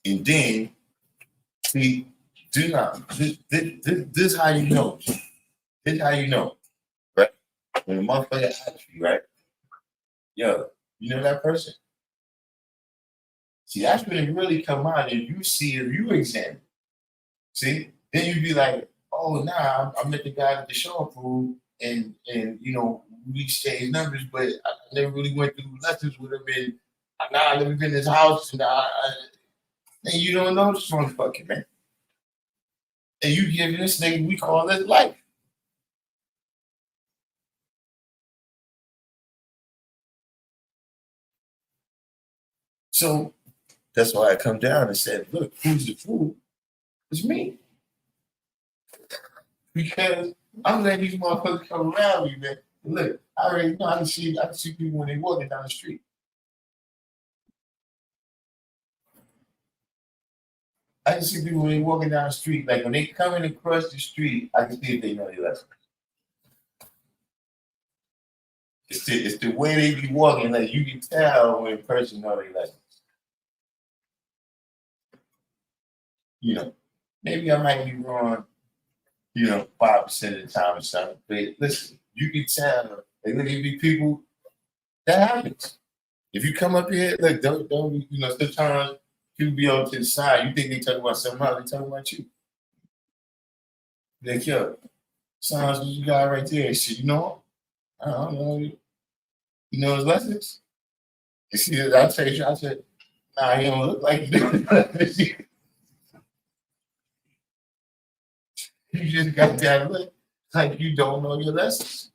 And then, see, do not, this how you know. This how you know, right? When a motherfucker asks you, right? Yo, you know that person? See, that's when it really come out and you see if you examine. See? Then you be like, oh nah, I met the guy at the show food and you know, we exchanged numbers, but I never really went through lessons with him and I never been in his house and you don't know this motherfucker, man. And you give this nigga we call this life. So that's why I come down and said, look, who's the fool? It's me. Because I'm letting these motherfuckers come around me, man. And look, I already know I can see people when they walking down the street. I can see people when they walking down the street. Like when they coming across the street, I can see if they know their lesson. It's the way they be walking, like you can tell when a person know their lesson. You know, maybe I might be wrong, you know, 5% of the time or something. But listen, you can tell like look at these people, that happens. If you come up here, look, don't you know, sometimes people be on to the side, you think they talking about something else, they talking about you. Like, yo, sounds you got right there and shit, you know? I don't know. You know his lessons? You see that I tell you, I said, nah, he don't look like you. You just got that look like you don't know your lessons.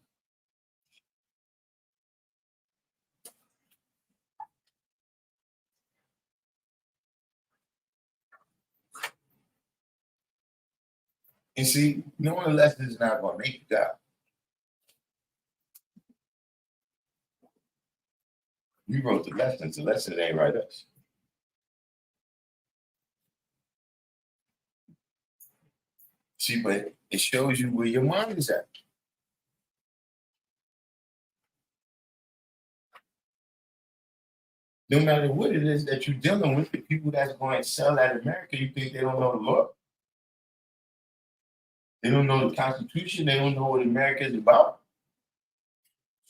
And see, knowing the lessons is not going to make you God. You wrote the lessons. The lessons ain't write us. See, but it shows you where your mind is at. No matter what it is that you're dealing with, the people that's going to sell out America, you think they don't know the law? They don't know the Constitution. They don't know what America is about.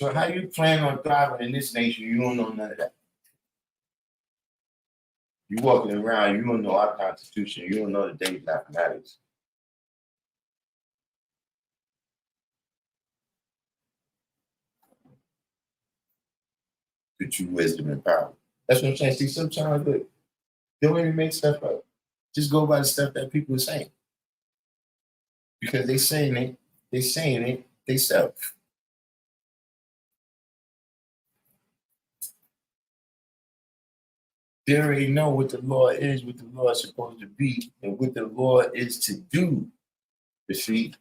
So how you plan on thriving in this nation? You don't know none of that. You walking around, you don't know our Constitution. You don't know the daily mathematics. The true wisdom and power. That's what I'm saying. See, sometimes look, they don't even make stuff up. Just go by the stuff that people are saying. Because they saying it themselves. They already know what the law is, what the law is supposed to be, and what the law is to do. You see,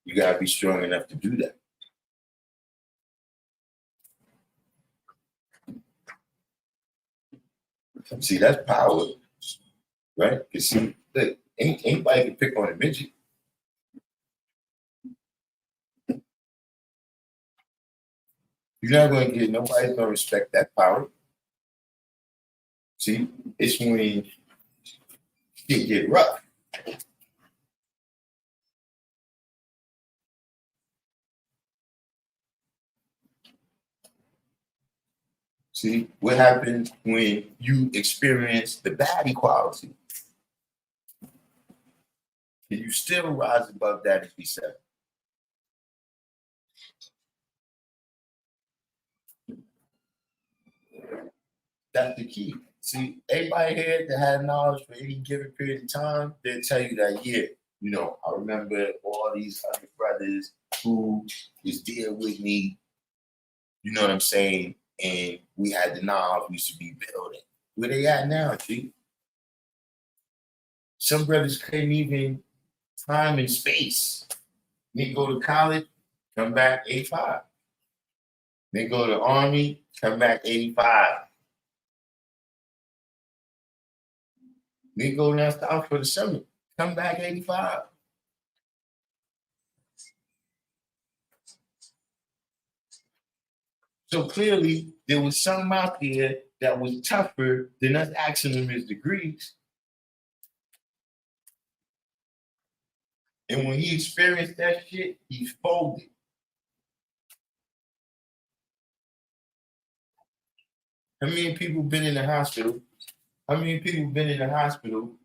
you gotta be strong enough to do that. See, that's power, right? Because see, look, anybody can pick on a midget. You're not gonna get nobody's gonna respect that power. See, it's when shit get rough. See, what happens when you experience the bad equality? Can you still rise above that and be set? That's the key. See, everybody here that had knowledge for any given period of time, they'll tell you that, yeah, you know, I remember all these other brothers who was there with me, you know what I'm saying? And we had the knowledge we used to be building. Where they at now, G? Some brothers couldn't even time and space. They go to college, come back 85. They go to the army, come back 85. They go down south for the summer, come back 85. So clearly, there was some out there that was tougher than us asking them his degrees. And when he experienced that shit, he folded. How many people been in the hospital? How many people been in the hospital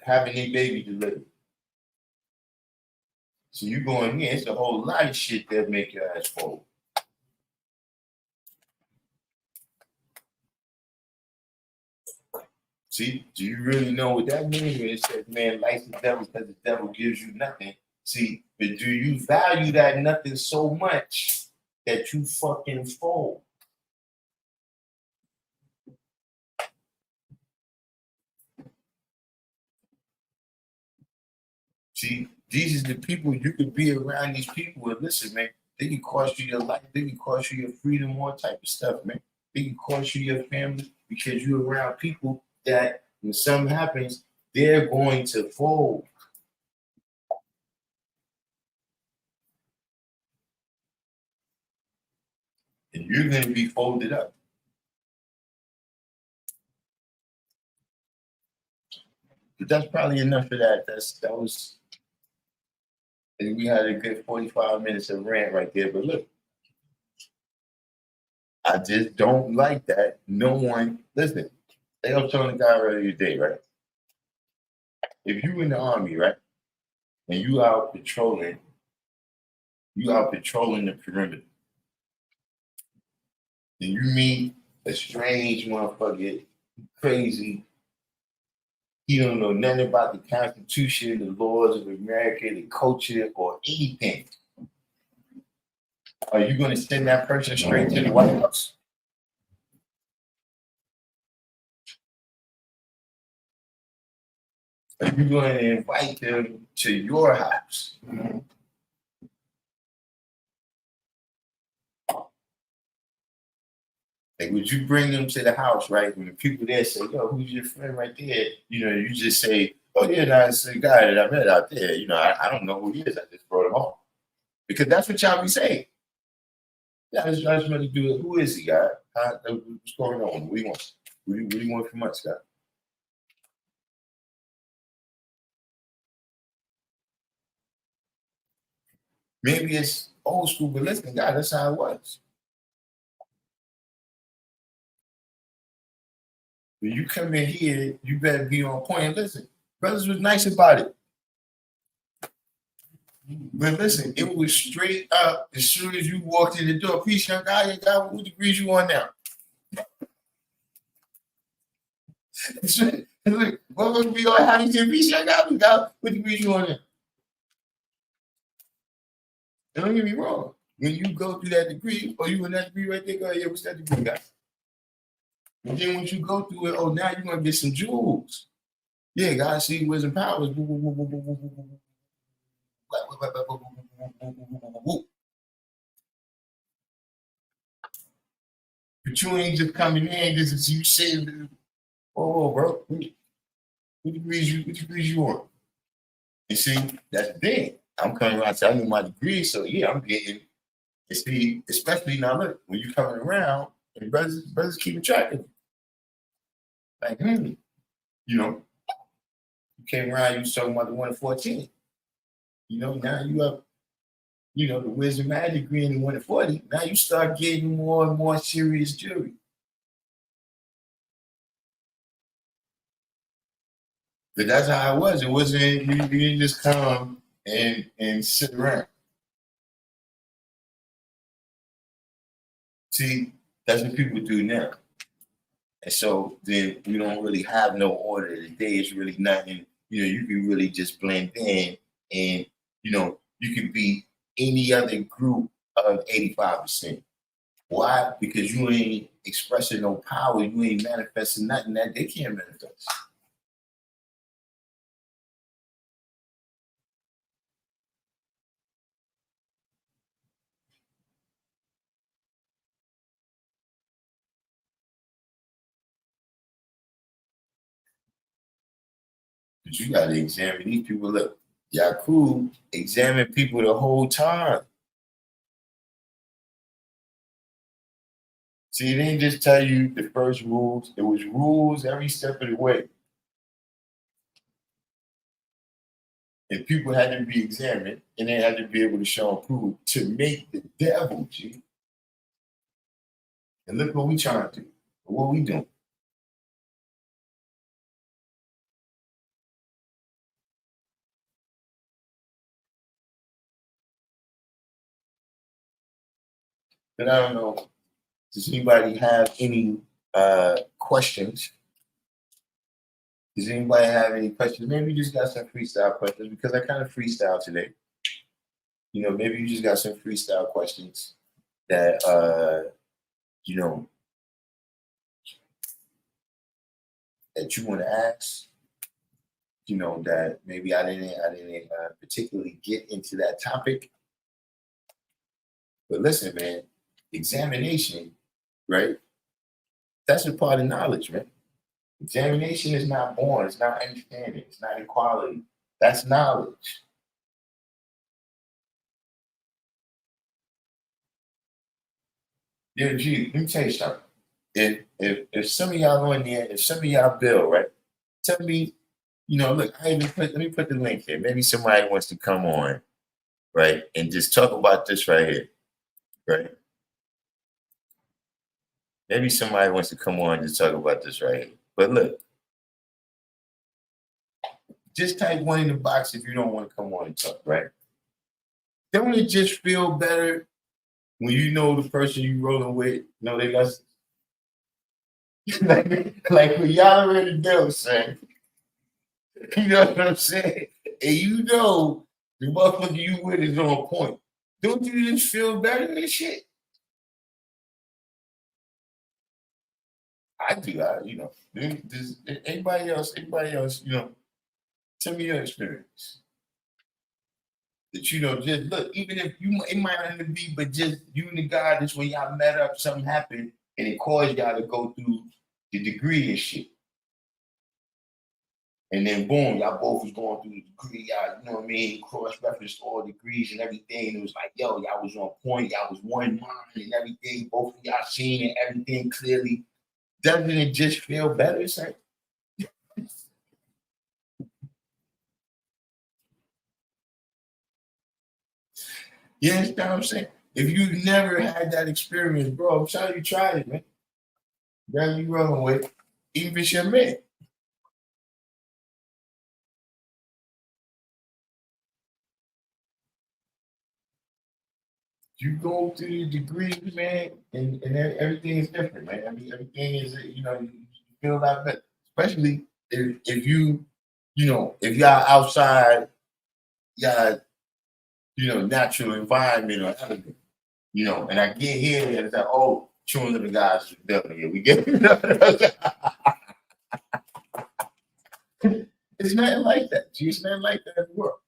having their baby delivered? So you go in here, it's a whole lot of shit that make your ass fold. See, do you really know what that means when it says, man, life's the devil because the devil gives you nothing? See, but do you value that nothing so much that you fucking fold? See, these are the people you could be around these people and listen, man, they can cost you your life, they can cost you your freedom, all type of stuff, man. They can cost you your family because you're around people that when something happens, they're going to fold. And you're going to be folded up. But that's probably enough of that. That was, and we had a good 45 minutes of rant right there. But look, I just don't like that. No one, listen, they was telling the guy earlier today, right? If you in the army, right, and you out patrolling the perimeter, and you meet a strange motherfucker, crazy, He don't know nothing about the Constitution, the laws of America, the culture, or anything. Are you going to send that person straight to the White House? Are you going to invite them to your house? Like, would you bring them to the house, right? When the people there say, yo, who's your friend right there? You know, you just say, oh, yeah, that's the guy that I met out there. You know, I don't know who he is. I just brought him home. Because that's what y'all be saying. Yeah, I just want to do it. Who is he, guy? What's going on? What do you want? What do you want from us, guy? Maybe it's old school, but listen, God, that's how it was. When you come in here, you better be on point. And listen, brothers was nice about it. But listen, it was straight up as soon as you walked in the door. Peace, young guy, what degrees you on now? What would be on how you say, peace, young guy, what degrees you on now? And don't get me wrong. When you go through that degree, or you in that degree right there, go, yeah, what's that degree, guy? And then once you go through it, oh, now you're gonna get some jewels. Yeah, God, see wisdom powers. But you ain't just coming in just as you said, oh, bro, what degrees you on? You see, that's the thing. I'm coming around telling you my degree, so yeah, I'm getting. You see, especially now, look, when you coming around, and brothers keeping track of you. Like, you know, you came around, you was talking about the 114. You know, now you up, you know, the wisdom math degree in the 140. Now you start getting more and more serious jewelry. But that's how it was. It wasn't you didn't just come and sit around. See, that's what people do now. And so then we don't really have no order. The day is really nothing. You know, you can really just blend in and, you know, you can be any other group of 85%. Why? Because you ain't expressing no power. You ain't manifesting nothing that they can't manifest. But you got to examine these people. Look, Yakub examine people the whole time. See, it didn't just tell you the first rules. It was rules every step of the way. And people had to be examined, and they had to be able to show and prove to make the devil, G. And look what we trying to do. What we doing? But I don't know. Does anybody have any questions? Does anybody have any questions? Maybe you just got some freestyle questions because I kind of freestyle today. You know, maybe you just got some freestyle questions that you know that you want to ask. You know that maybe I didn't particularly get into that topic. But listen, man, examination, right? That's a part of knowledge, man. Examination is not born, it's not understanding, it's not equality. That's knowledge. Yeah, gee, let me tell you something. If some of y'all on there, if some of y'all bill, right? Tell me, you know, look, let me put the link here. Maybe somebody wants to come on, right, and just talk about this right here, right? Maybe somebody wants to come on and just talk about this right here. But look, just type one in the box if you don't want to come on and talk, right? Don't it just feel better when you know the person you rolling with? You know they got like what y'all already do, son. You know what I'm saying? And you know the motherfucker you with is on point. Don't you just feel better and shit? I do. Does anybody else, tell me your experience. That just look, even if it might not even be, but just you and the guy, this way y'all met up, something happened, and it caused y'all to go through the degree and shit. And then boom, y'all both was going through the degree, y'all, you know what I mean, cross-referenced all degrees and everything. It was like, yo, y'all was on point, y'all was one mind and everything, both of y'all seen and everything clearly. Doesn't it just feel better? It's like, you understand what I'm saying? If you've never had that experience, bro, I'm sorry you tried it, man. That's you rolling with, even if it's your man. You go through the degrees, man, and everything is different, man. I mean, everything is, you feel a lot better. Especially if if y'all outside, y'all, natural environment or element, and I get here and it's like, oh, chewing little guys are here. We get it's nothing like that. It's nothing like that in the world.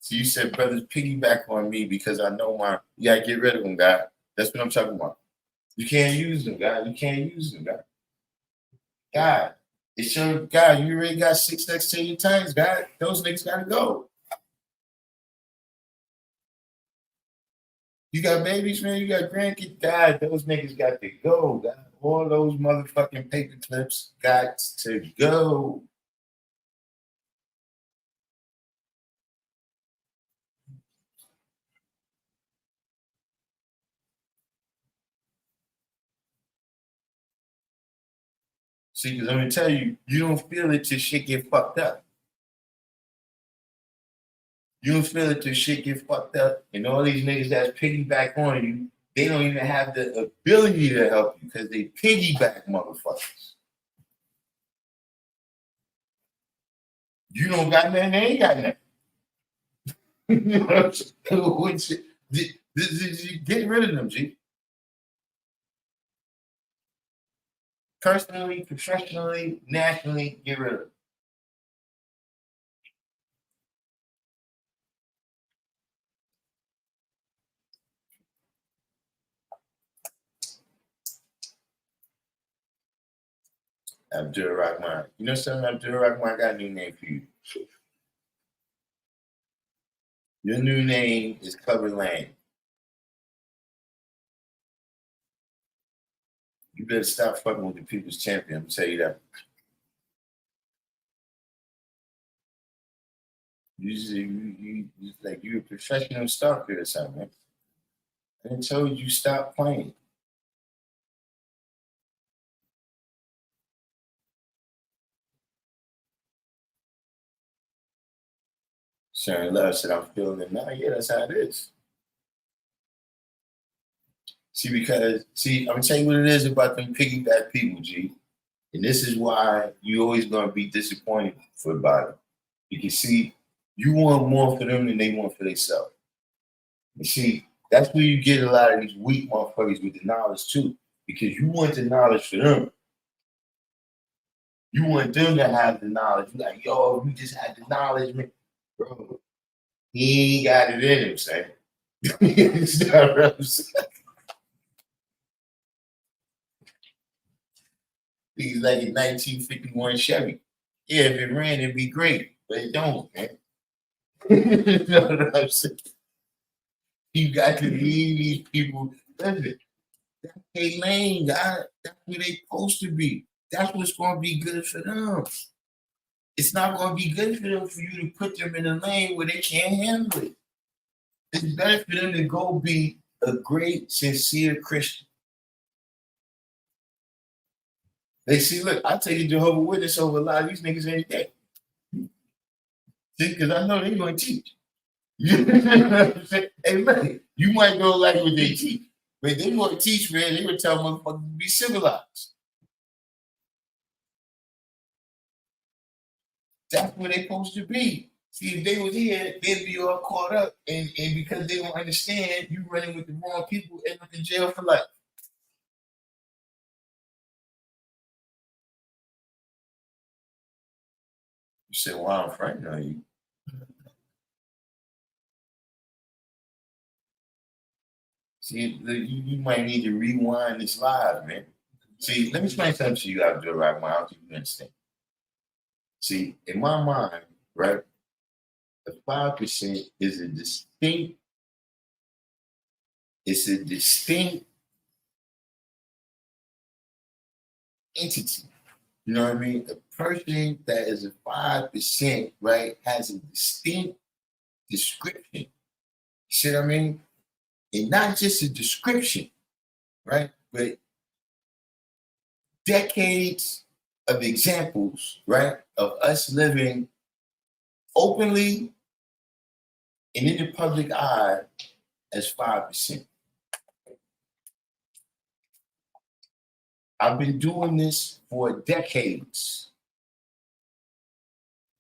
So you said brothers piggyback on me because I know you gotta get rid of them, guy. That's what I'm talking about. You can't use them, guy. You can't use them, guy. God, it's your guy. You already got 6 next to your times, guy. Those niggas gotta go. You got babies, man. You got grandkids. God, those niggas got to go, God. All those motherfucking paper clips got to go. See, because I'm gonna tell you, you don't feel it till shit get fucked up. You don't feel it till shit get fucked up, and all these niggas that's piggyback on you, they don't even have the ability to help you because they piggyback motherfuckers. You don't got nothing, they ain't got nothing. You know what I'm saying? Get rid of them, G. Personally, professionally, nationally, get rid of them. Abdul Rahman. You know something, Abdul Rahman, I got a new name for you. Your new name is Cover Lane. You better stop fucking with the people's champion. I'm tell you that. You like you a professional stalker or something. Man. I told you stop playing. Sharon Love said, I'm feeling it now. Yeah, that's how it is. See, I'm gonna tell you what it is about them piggyback people, G. And this is why you always gonna be disappointed for about it. Because see, you want more for them than they want for themselves. And see, that's where you get a lot of these weak motherfuckers with the knowledge too. Because you want the knowledge for them. You want them to have the knowledge. You like, yo, you just had the knowledge, man. Bro, he ain't got it in him, say. You know what I'm saying? He's like a 1951 Chevy. Yeah, if it ran, it'd be great, but it don't, man. You know what I'm saying? You got to leave these people. Listen, that's their lane, God. That's where they supposed to be. That's what's going to be good for them. It's not going to be good for them for you to put them in a lane where they can't handle it. It's better for them to go be a great, sincere Christian. They see, look, I take a Jehovah Witness over a lot of these niggas any day. See, because I know they're going to teach. You know what I'm saying? Hey, man, you might not like what they teach, but they going to teach, man. They would tell motherfuckers to be civilized. That's where they're supposed to be. See, if they was here, they'd be all caught up, and because they don't understand, you running with the wrong people, end up in jail for life. You said, "Wow, I'm frightened of you." See, you might need to rewind this live, man. See, let me explain something to you, Abdul Rahman. I don't think you understand. See, in my mind, right, the 5% is a distinct, it's a distinct entity. You know what I mean? A person that is a 5%, right, has a distinct description. You see what I mean? And not just a description, right? But decades of examples, right, of us living openly and in the public eye as 5%. I've been doing this for decades,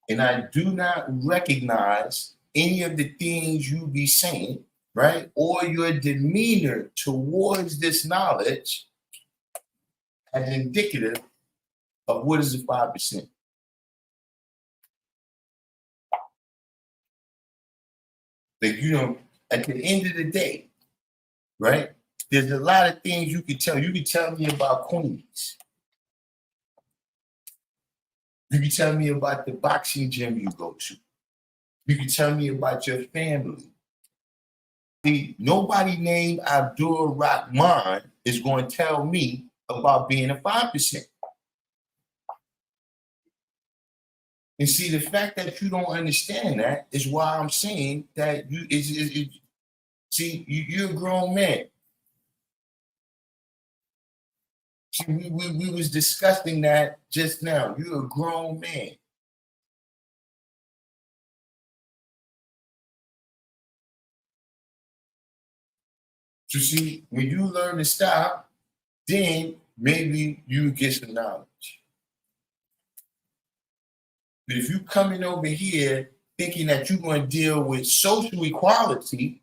and I do not recognize any of the things you be saying, right? Or your demeanor towards this knowledge as indicative of what is the 5%. Like, you know, at the end of the day, right? There's a lot of things you can tell. You can tell me about Queens. You can tell me about the boxing gym you go to. You can tell me about your family. See, nobody named Abdul Rahman is going to tell me about being a 5%. And see, the fact that you don't understand that is why I'm saying that you're a grown man. See, we was discussing that just now. You're a grown man. So see, when you learn to stop, then maybe you get some knowledge. But if you coming over here thinking that you're going to deal with social equality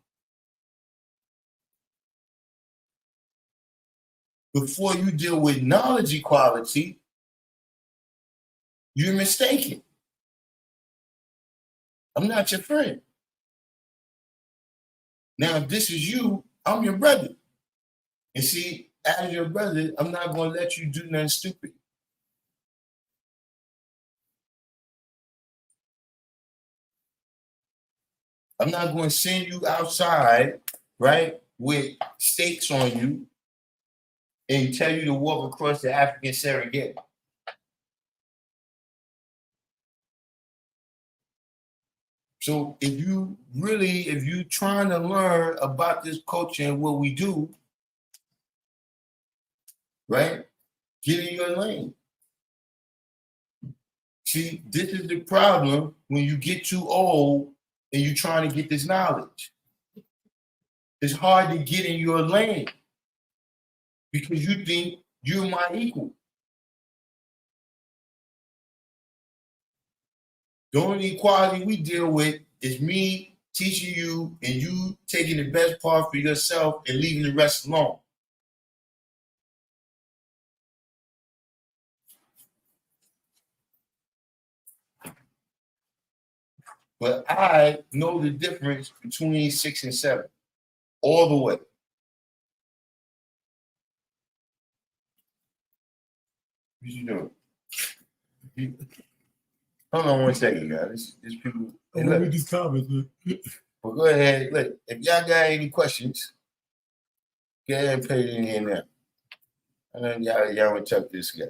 before you deal with knowledge equality, you're mistaken. I'm not your friend. Now, if this is you, I'm your brother. And see, as your brother, I'm not going to let you do nothing stupid. I'm not going to send you outside, right, with stakes on you and tell you to walk across the African Serengeti. So if you trying to learn about this culture and what we do, right, get in your lane. See, this is the problem when you get too old and you're trying to get this knowledge. It's hard to get in your lane because you think you're my equal. The only equality we deal with is me teaching you and you taking the best part for yourself and leaving the rest alone. But I know the difference between 6 and 7 all the way. What you doing? Hold on one second, guys. There's people. Hey, Let me these comments, man. Well, go ahead. Look, if y'all got any questions, go ahead and put it in here now. And then y'all want to check this guy.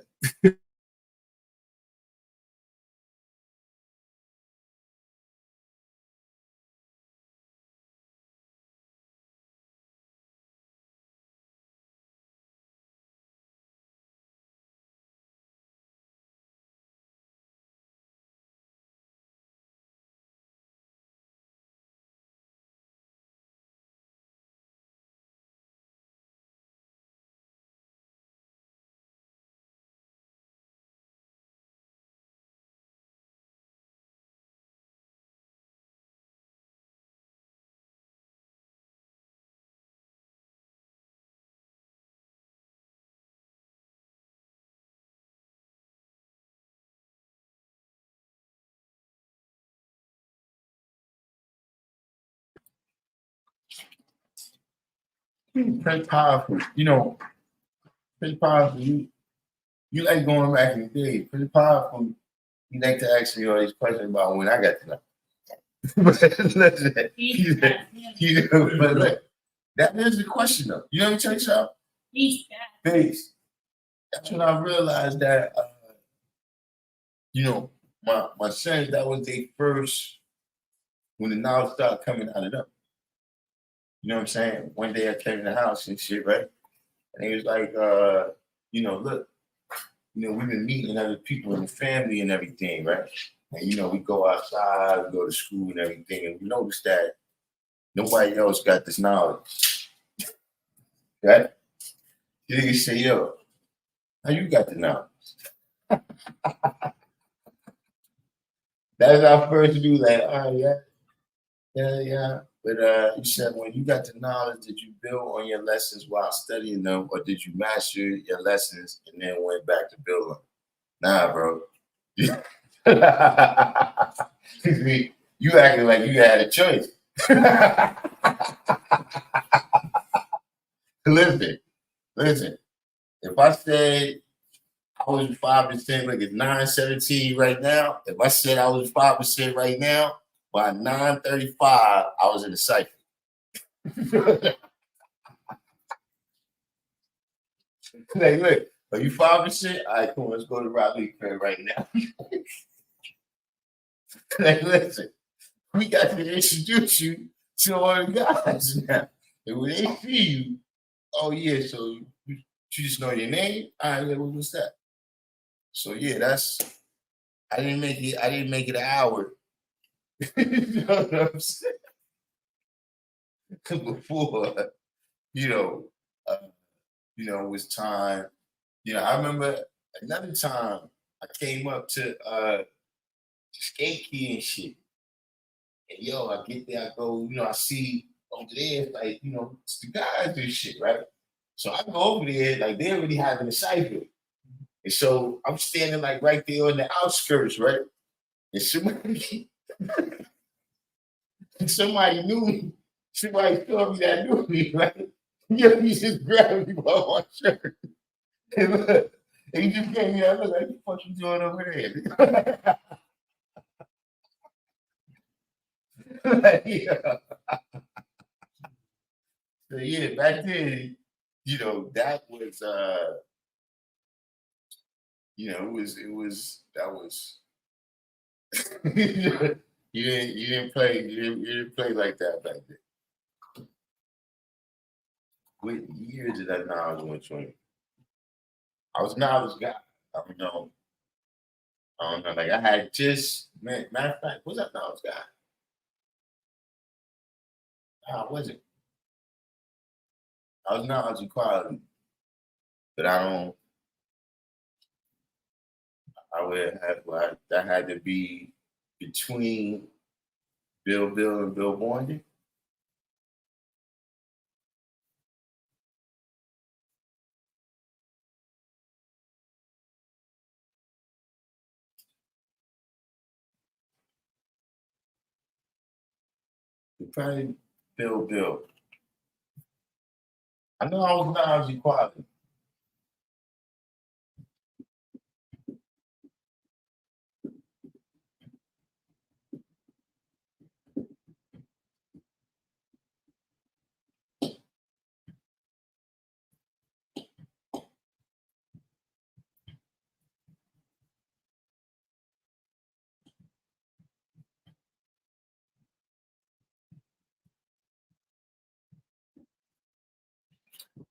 Pretty powerful. Pretty powerful. You like going back in the day. Pretty powerful. You like to ask me all these questions about when I got to know. But listen, but look, that is the question though. You know what I'm saying? Peace. That's when I realized that my sons, that was their first when the knowledge started coming out of them. You know what I'm saying? One day I came in the house and shit, right? And he was like, look, we've been meeting other people in the family and everything, right? And we go outside, we go to school and everything, and we noticed that nobody else got this knowledge. Right? The nigga say, yo, how you got the knowledge? That's our first do, like, oh yeah. But you said when you got the knowledge, did you build on your lessons while studying them, or did you master your lessons and then went back to build them? Nah, bro. You acting like you had a choice. Listen. If I said I was 5%, like it's 9:17 right now. If I said I was 5% right now, by 9:35, I was in the cycle. Like, look, are you 5%? All right, cool. Let's go to Robbie crib right now. Like, listen, we got to introduce you to all the guys now. And when they see you, oh yeah, so you just know your name? All right, what's that? So yeah, I didn't make it an hour. You know what I'm saying? Before, uh, it was time. I remember another time I came up to skate key and shit. And I get there, I go, I see over there, like, it's the guys and shit, right? So I go over there, like they're already having a cipher. And so I'm standing like right there on the outskirts, right? And somebody knew me. Somebody told me that knew me, right? He just grabbed me by my shirt. And look, and he just gave me that look like, what the fuck you doing over there? Like, yeah. So yeah, back then, that was that was you didn't play like that back then. What year did that knowledge went to? I was a knowledge guy. I don't know. Like I had just matter of fact, was that knowledge guy? No, I wasn't. I was knowledge equality, but I don't. I would have that had to be between Bill and Bill Bondi. Probably Bill. I know I was knowledge equality.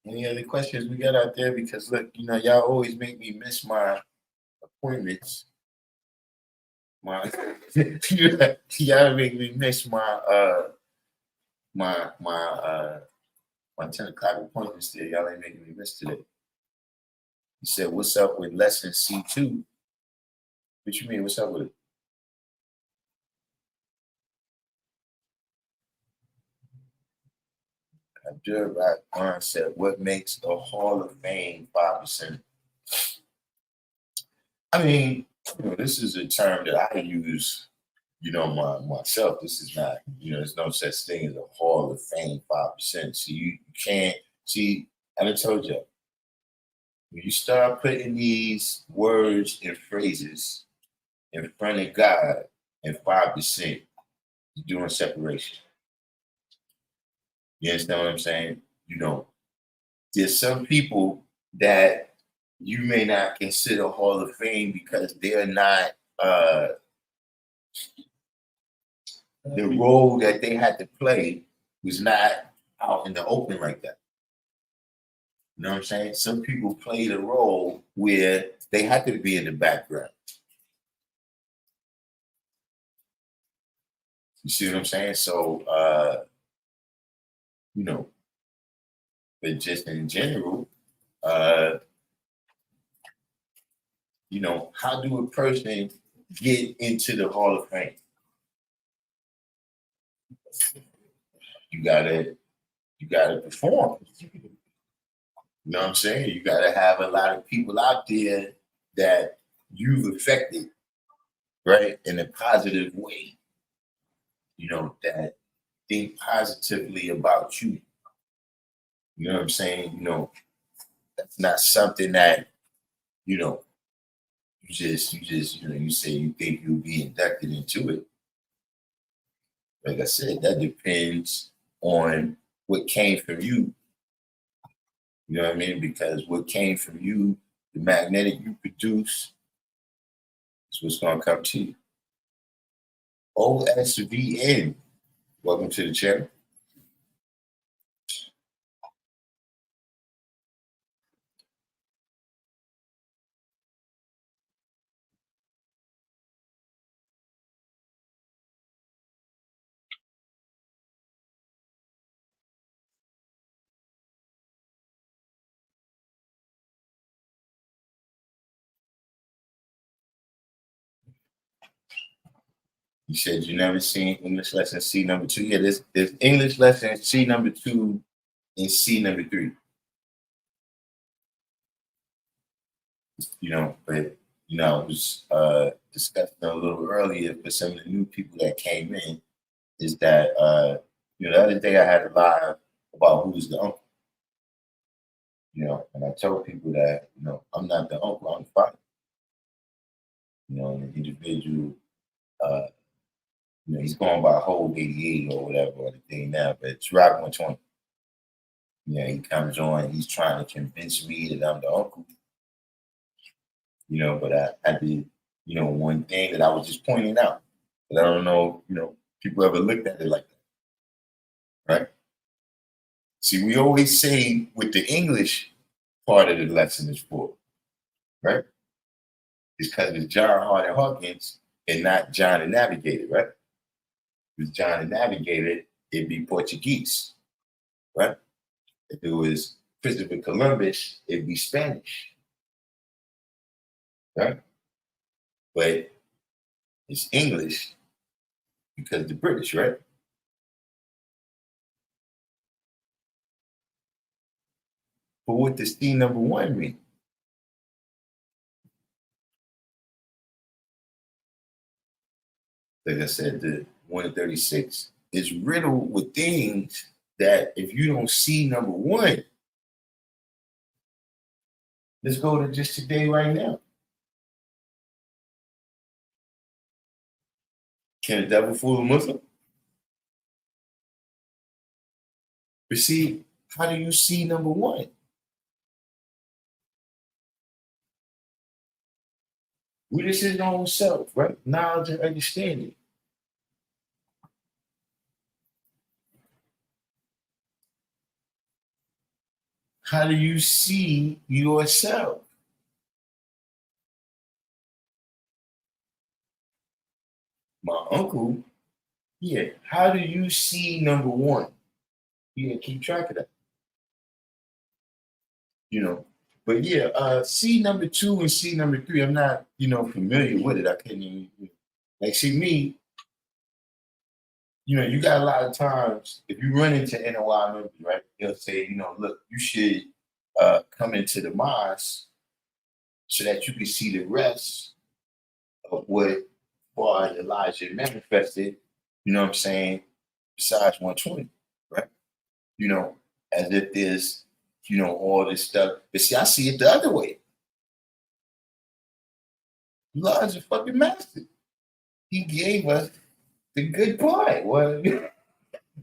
Any other questions we got out there? Because look, y'all always make me miss my appointments. Y'all make me miss my 10 o'clock appointments there. Y'all ain't making me miss today. He said, what's up with lesson C2? What you mean, what's up with it? Abdul Rahman said, what makes a Hall of Fame 5%? I mean, this is a term that I use, myself. This is not, there's no such thing as a Hall of Fame 5%. So you can't See, I done told you, when you start putting these words and phrases in front of God and 5%, you're doing separation. You understand what I'm saying? You know, there's some people that you may not consider Hall of Fame because they're not the role that they had to play was not out in the open like that. You know what I'm saying? Some people played a role where they had to be in the background. You see what I'm saying? So, you know, but just in general, uh, you know, how do a person get into the Hall of Fame? You gotta perform. You know what I'm saying? You gotta have a lot of people out there that you've affected, right, in a positive way. You know, that think positively about you. You know what I'm saying? You know, that's not something that, you know, you say you think you'll be inducted into it. Like I said, that depends on what came from you. You know what I mean? Because what came from you, the magnetic you produce, is what's gonna come to you. OSVN, welcome to the channel. You said you never seen English lesson C number 2. Yeah, there's English lesson C number 2 and C number 3. You know, but you know, I was discussing a little earlier for some of the new people that came in is that you know, the other day I had a live about who's the uncle. You know, and I told people that, you know, I'm not the uncle, I'm the father. You know, an individual, uh, you know, he's going by whole 88 or whatever or the thing now, but it's Rock 120. You know, he comes on, he's trying to convince me that I'm the uncle. You know, but I did, you know, one thing that I was just pointing out. But I don't know, you know, people ever looked at it like that, right? See, we always say what the English part of the lesson is for, right? It's because it's John Hart and Hawkins and not John the Navigator, right? If it's John the Navigator, it'd be Portuguese, right? If it was Christopher Columbus, it'd be Spanish, right? But it's English because the British, right? But what does C number 1 mean? Like I said, the 136 is riddled with things that if you don't see number 1, let's go to just today right now. Can the devil fool a Muslim? But see, how do you see number 1? We just his own self, right? Knowledge and understanding. How do you see yourself? My uncle, yeah. How do you see number 1? Yeah, keep track of that. You know, but yeah, C number 2 and C number 3, I'm not, you know, familiar with it. I can't even like see me, you know, you got a lot of times if you run into NOI members, right? They'll say, you know, look, you should come into the mosque so that you can see the rest of what God Elijah manifested, you know what I'm saying, besides 120, right? You know, as if there's all this stuff. But see, I see it the other way. Allah is a fucking master. He gave us the good part. What?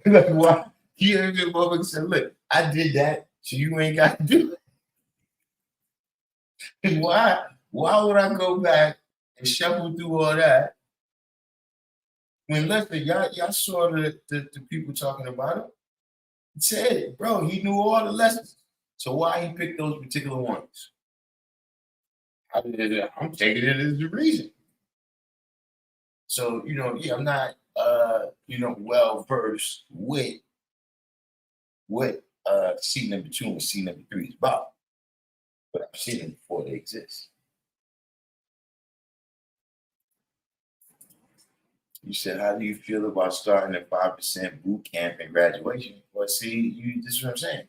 Like, why? He heard the motherfucker said, look, I did that, so you ain't got to do it. And why would I go back and shuffle through all that when listen, y'all saw the people talking about it? It said, bro, he knew all the lessons. So why he picked those particular ones? I'm taking it as the reason. So, yeah, I'm not well versed with what seat number 2 and seat number 3 is about. But I've seen them before they exist. You said, how do you feel about starting a 5% boot camp and graduation? Well, see, this is what I'm saying.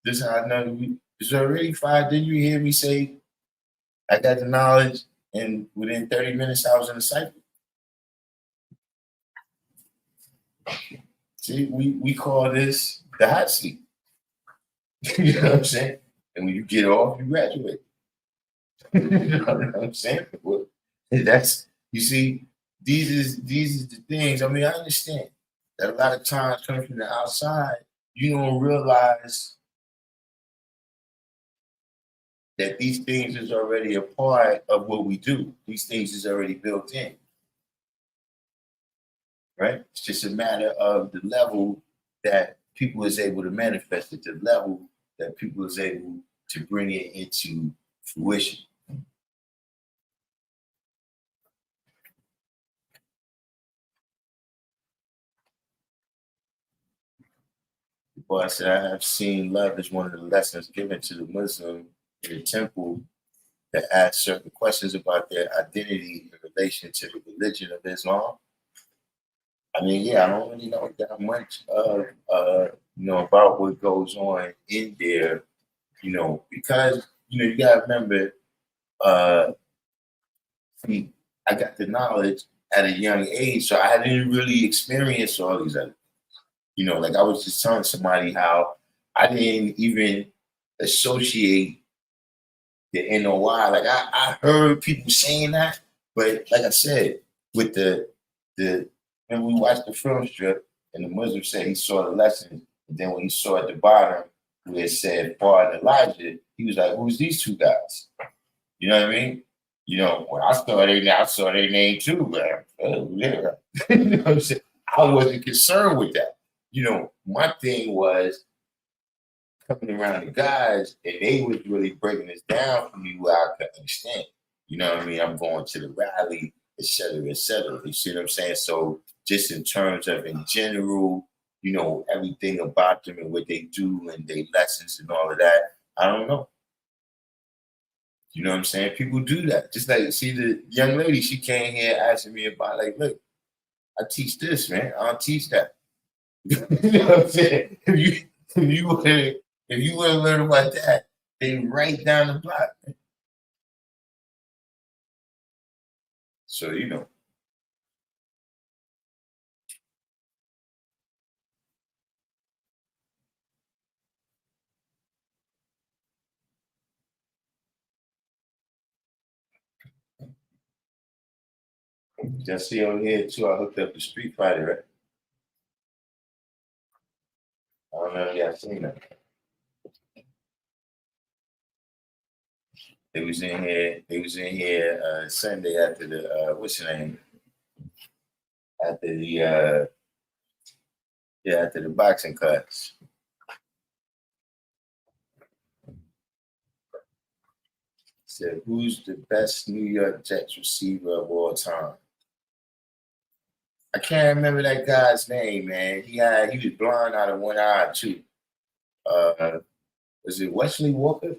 This is how I know it's already 5. Didn't you hear me say I got the knowledge and within 30 minutes I was in the cycle? See, we call this the hot seat. You know what I'm saying? And when you get off, you graduate. You know what I'm saying? Well, that's you see, these are the things. I mean, I understand that a lot of times coming from the outside, you don't realize that these things is already a part of what we do. These things is already built in. Right? It's just a matter of the level that people is able to manifest it, the level that people is able to bring it into fruition. The boy said, I have seen love as one of the lessons given to the Muslim in the temple that ask certain questions about their identity in relation to the religion of Islam. I mean, yeah, I don't really know that much of about what goes on in there, because you gotta remember, see, I got the knowledge at a young age, so I didn't really experience all these other, like I was just telling somebody how I didn't even associate the NOI. Like I heard people saying that, but like I said, with the when we watched the film strip and the Muslim said he saw the lesson, and then when he saw at the bottom where it said Paul and Elijah, he was like, who's these two guys? You know what I mean? When I saw their name too, man. Yeah. You know what I'm saying? I wasn't concerned with that. My thing was coming around the guys, and they was really breaking this down for me where I could understand. You know what I mean? I'm going to the rally, et cetera, et cetera. You see what I'm saying? So just in terms of in general, everything about them and what they do and their lessons and all of that, I don't know. You know what I'm saying? People do that. Just like, see the young lady, she came here asking me about, like, look, I teach this, man. I don't teach that. You know what I'm saying? If you want to learn about that, then right down the block. So, just see on here too, I hooked up the Street Fighter, right? I don't know if y'all seen that. They was in here Sunday after the what's your name? After the after the boxing class. Said, who's the best New York Jets receiver of all time? I can't remember that guy's name, man. He was blind out of one eye too. Was it Wesley Walker?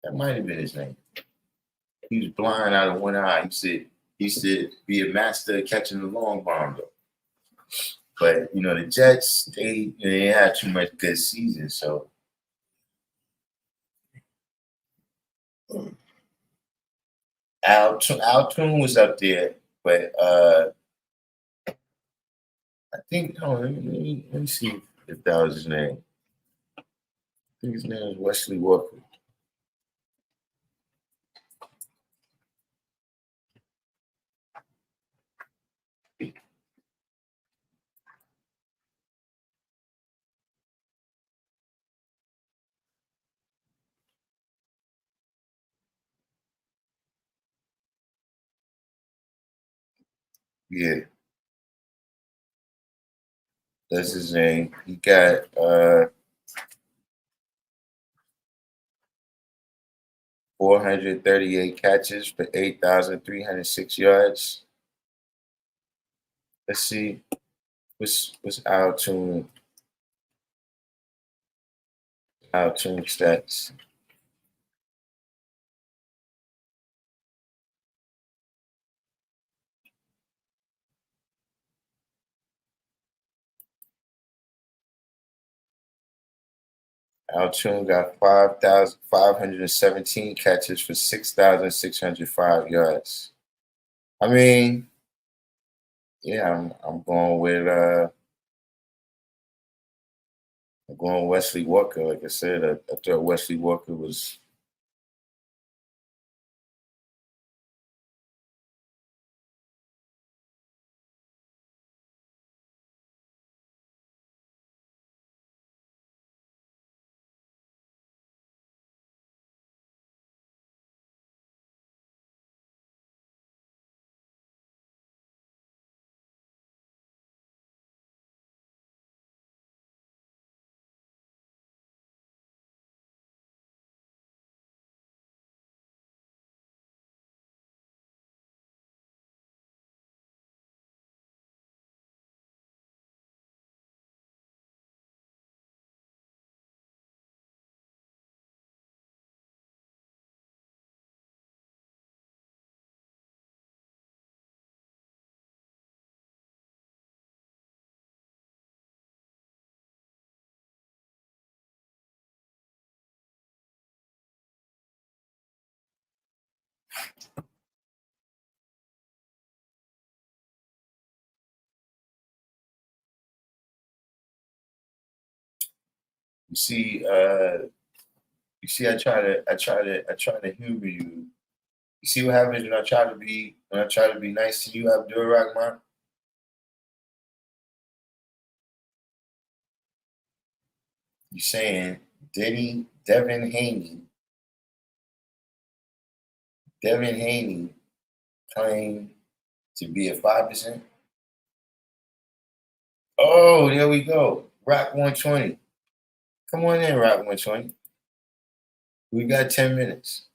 That might have been his name. He was blind out of one eye. He used to be a master at catching the long bomb though. But the Jets, they had too much good season, so Al Toon was up there, but I think let me see. if that was his name. I think his name is Wesley Walker. Yeah, that's his name. He got 438 catches for 8,306 yards. Let's see. What's Al-Tune stats? Al-Tune got 5,517 catches for 6,605 yards. I mean, yeah, I'm going with I'm going Wesley Walker. Like I said, I thought Wesley Walker was. You see, I try to humor you. You see what happens when I try to be nice to you, Abdul Rahman? You saying Devin Haney claimed to be a 5%? Oh, there we go. Rock 120. Come on in, Rock 120. We got 10 minutes.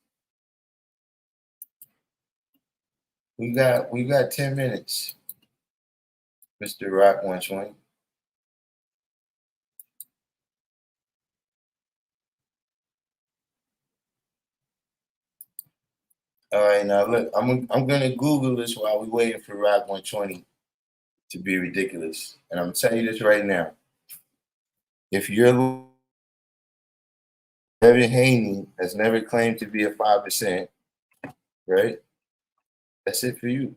We got 10 minutes, Mr. Rock 120. All right, now look, I'm gonna Google this while we waiting for Rock 120 to be ridiculous. And I'm telling you this right now. If you're Devin Haney has never claimed to be a 5%, right? That's it for you.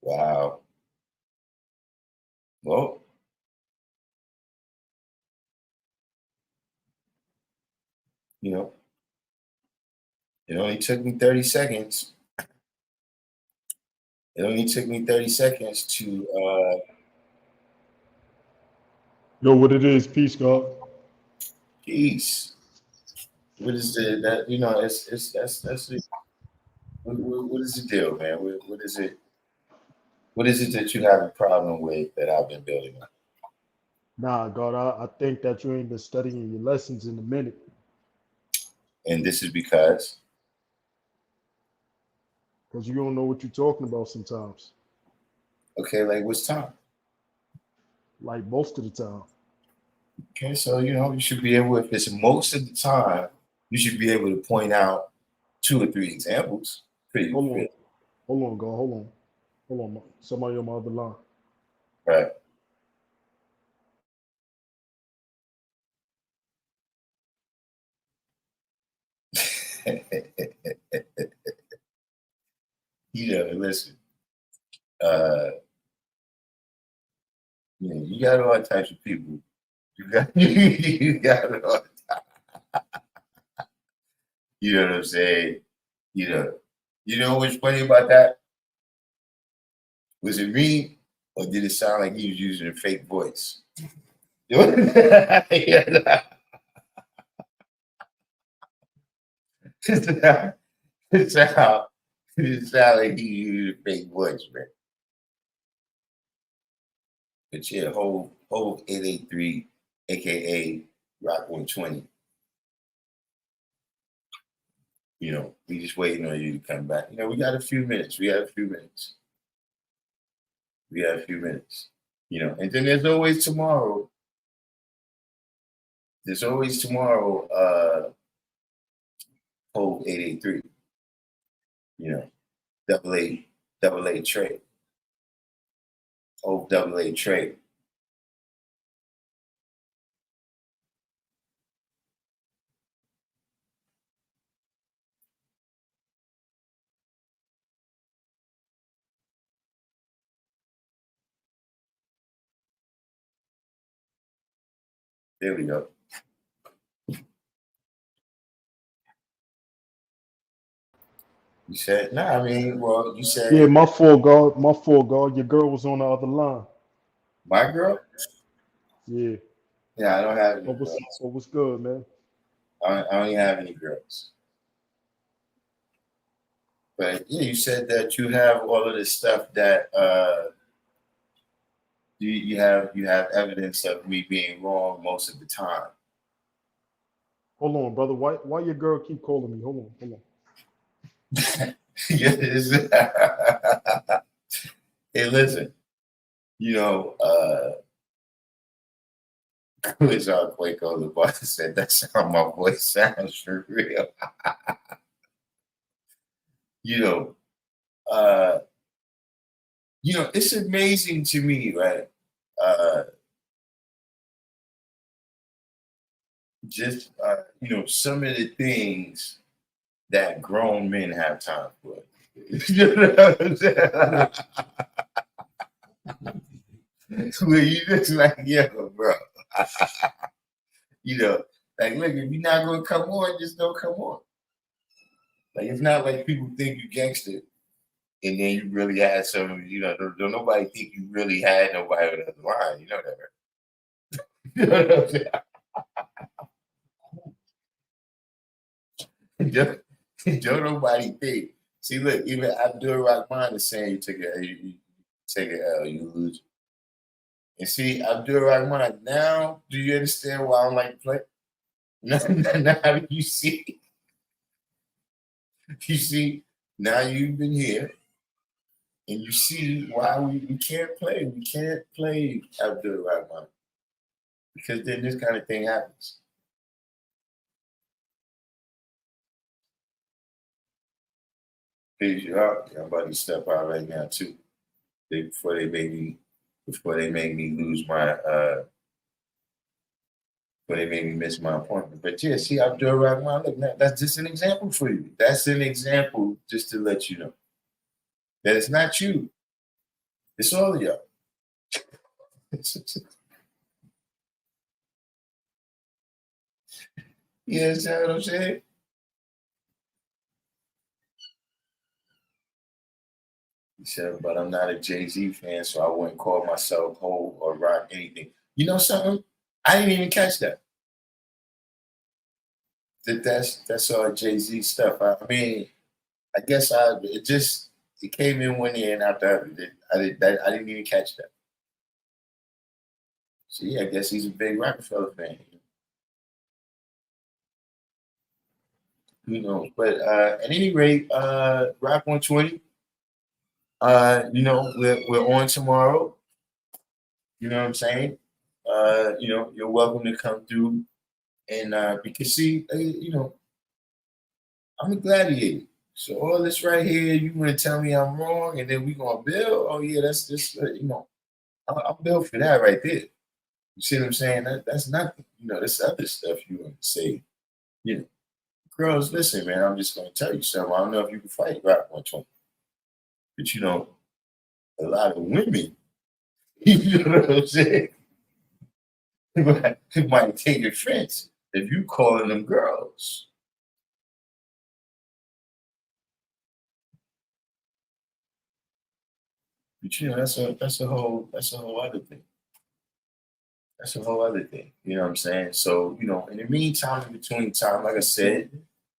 Wow. Well, you know, it only took me 30 seconds. It only took me 30 seconds to Yo, what it is, peace, God. peace. What is the that you know? It's that's it. What is the deal, man? What is it? What is it that you have a problem with that I've been building on? Nah, God, I think that you ain't been studying your lessons in a minute And this is because because you don't know what you're talking about sometimes, okay, like what's time? like most of the time. Okay, so you should be able, if it's most of the time, you should be able to point out 2 or 3 examples. Pretty, Hold on. pretty Hold on, God. Hold on. Hold on. Somebody on my other line. right. Listen. Uh, you got all types of people. You got you got all. You know what I'm saying? You know. You know what's funny about that? Was it me, or did it sound like he was using a fake voice? Yeah. It sound, it sound like he used a fake voice, man. But yeah, whole 883, aka Rock 120. We just waiting on you to come back. We got a few minutes. We got a few minutes. We got a few minutes. And then there's always tomorrow. There's always tomorrow, whole 883. Double A trade. Whole double A trade. There we go. You said, no, I mean, well, you Yeah, said my fault, God. My fault, God. Your girl was on the other line. my girl? Yeah. Yeah, I don't have any What was girls. what was good, man? I don't even have any girls. But yeah, you said that you have all of this stuff that you have evidence of me being wrong most of the time. Hold on, brother. Why your girl keep calling me? Hold on. Yes. Hey, listen, you know, it's all Quaco Labar said that's how my voice sounds for real. You know, uh, it's amazing to me, right? Uh, just some of the things that grown men have time for. You know what I'm saying? Where you just like, yeah, bro. you know, like, look, if you're not gonna come on, just don't come on. Like, it's not like people think you gangster, and then you really had some. Don't nobody think you really had nobody on the line. You know that, right? You know what I'm saying? don't, don't nobody think. See, look, even Abdul Rahman is saying you take a L, you lose. And see, Abdul Rahman, now do you understand why I don't like to play? Now you see, you see, now you've been here and you see why we can't play. We can't play Abdul Rahman because then this kind of thing happens. Peace you out. I'm about to step out right now too. Before they make me lose my before they make me miss my appointment. But yeah, see, Abdul Rahman, look, man, that's just an example for you. That's an example just to let you know that it's not you. It's all of y'all. You understand what I'm saying? He said, but I'm not a Jay-Z fan, so I wouldn't call myself whole or rock anything. You know something? I didn't even catch that. That's all Jay-Z stuff. I mean, I guess it came in one ear and out the other. I didn't even catch that. So yeah, I guess he's a big Rockefeller fan. Who knows? But at any rate, Rock 120. We're on tomorrow. You know what I'm saying? you're welcome to come through. And because see, I'm a gladiator. So all this right here, you gonna tell me I'm wrong, and then we gonna build. Oh yeah, that's just I'm built for that right there. You see what I'm saying? That's nothing. This other stuff you want to say. You know, girls, listen, man. I'm just gonna tell you something. I don't know if you can fight Rock 120, but a lot of women. You know what I'm saying? It might take offense if you calling them girls. But that's a whole other thing. That's a whole other thing. You know what I'm saying? So, in the meantime, in between time, like I said,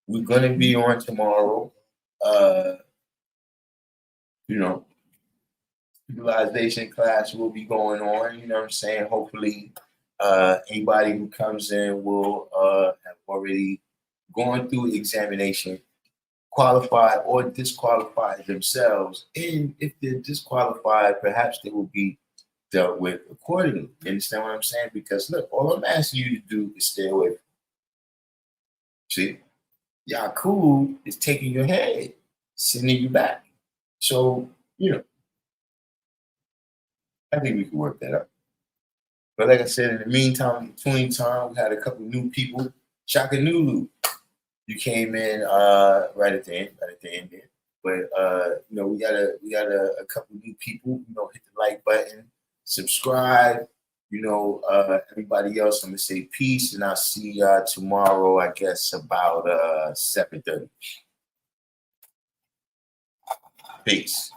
we're gonna be on tomorrow. Uh, you know, utilization class will be going on, you know what I'm saying? Hopefully, anybody who comes in will have already gone through examination, qualified or disqualified themselves. And if they're disqualified, perhaps they will be dealt with accordingly. You understand what I'm saying? Because look, all I'm asking you to do is stay away from. See, y'all cool is taking your head, sending you back. So, I think we can work that out. But like I said, in the meantime, in between time, we had a couple new people. Shaka Nulu, you came in right at the end there. But we got a couple new people. Hit the like button, subscribe. Everybody else, I'm gonna say peace, and I'll see y'all tomorrow. I guess about 7:30. Peace.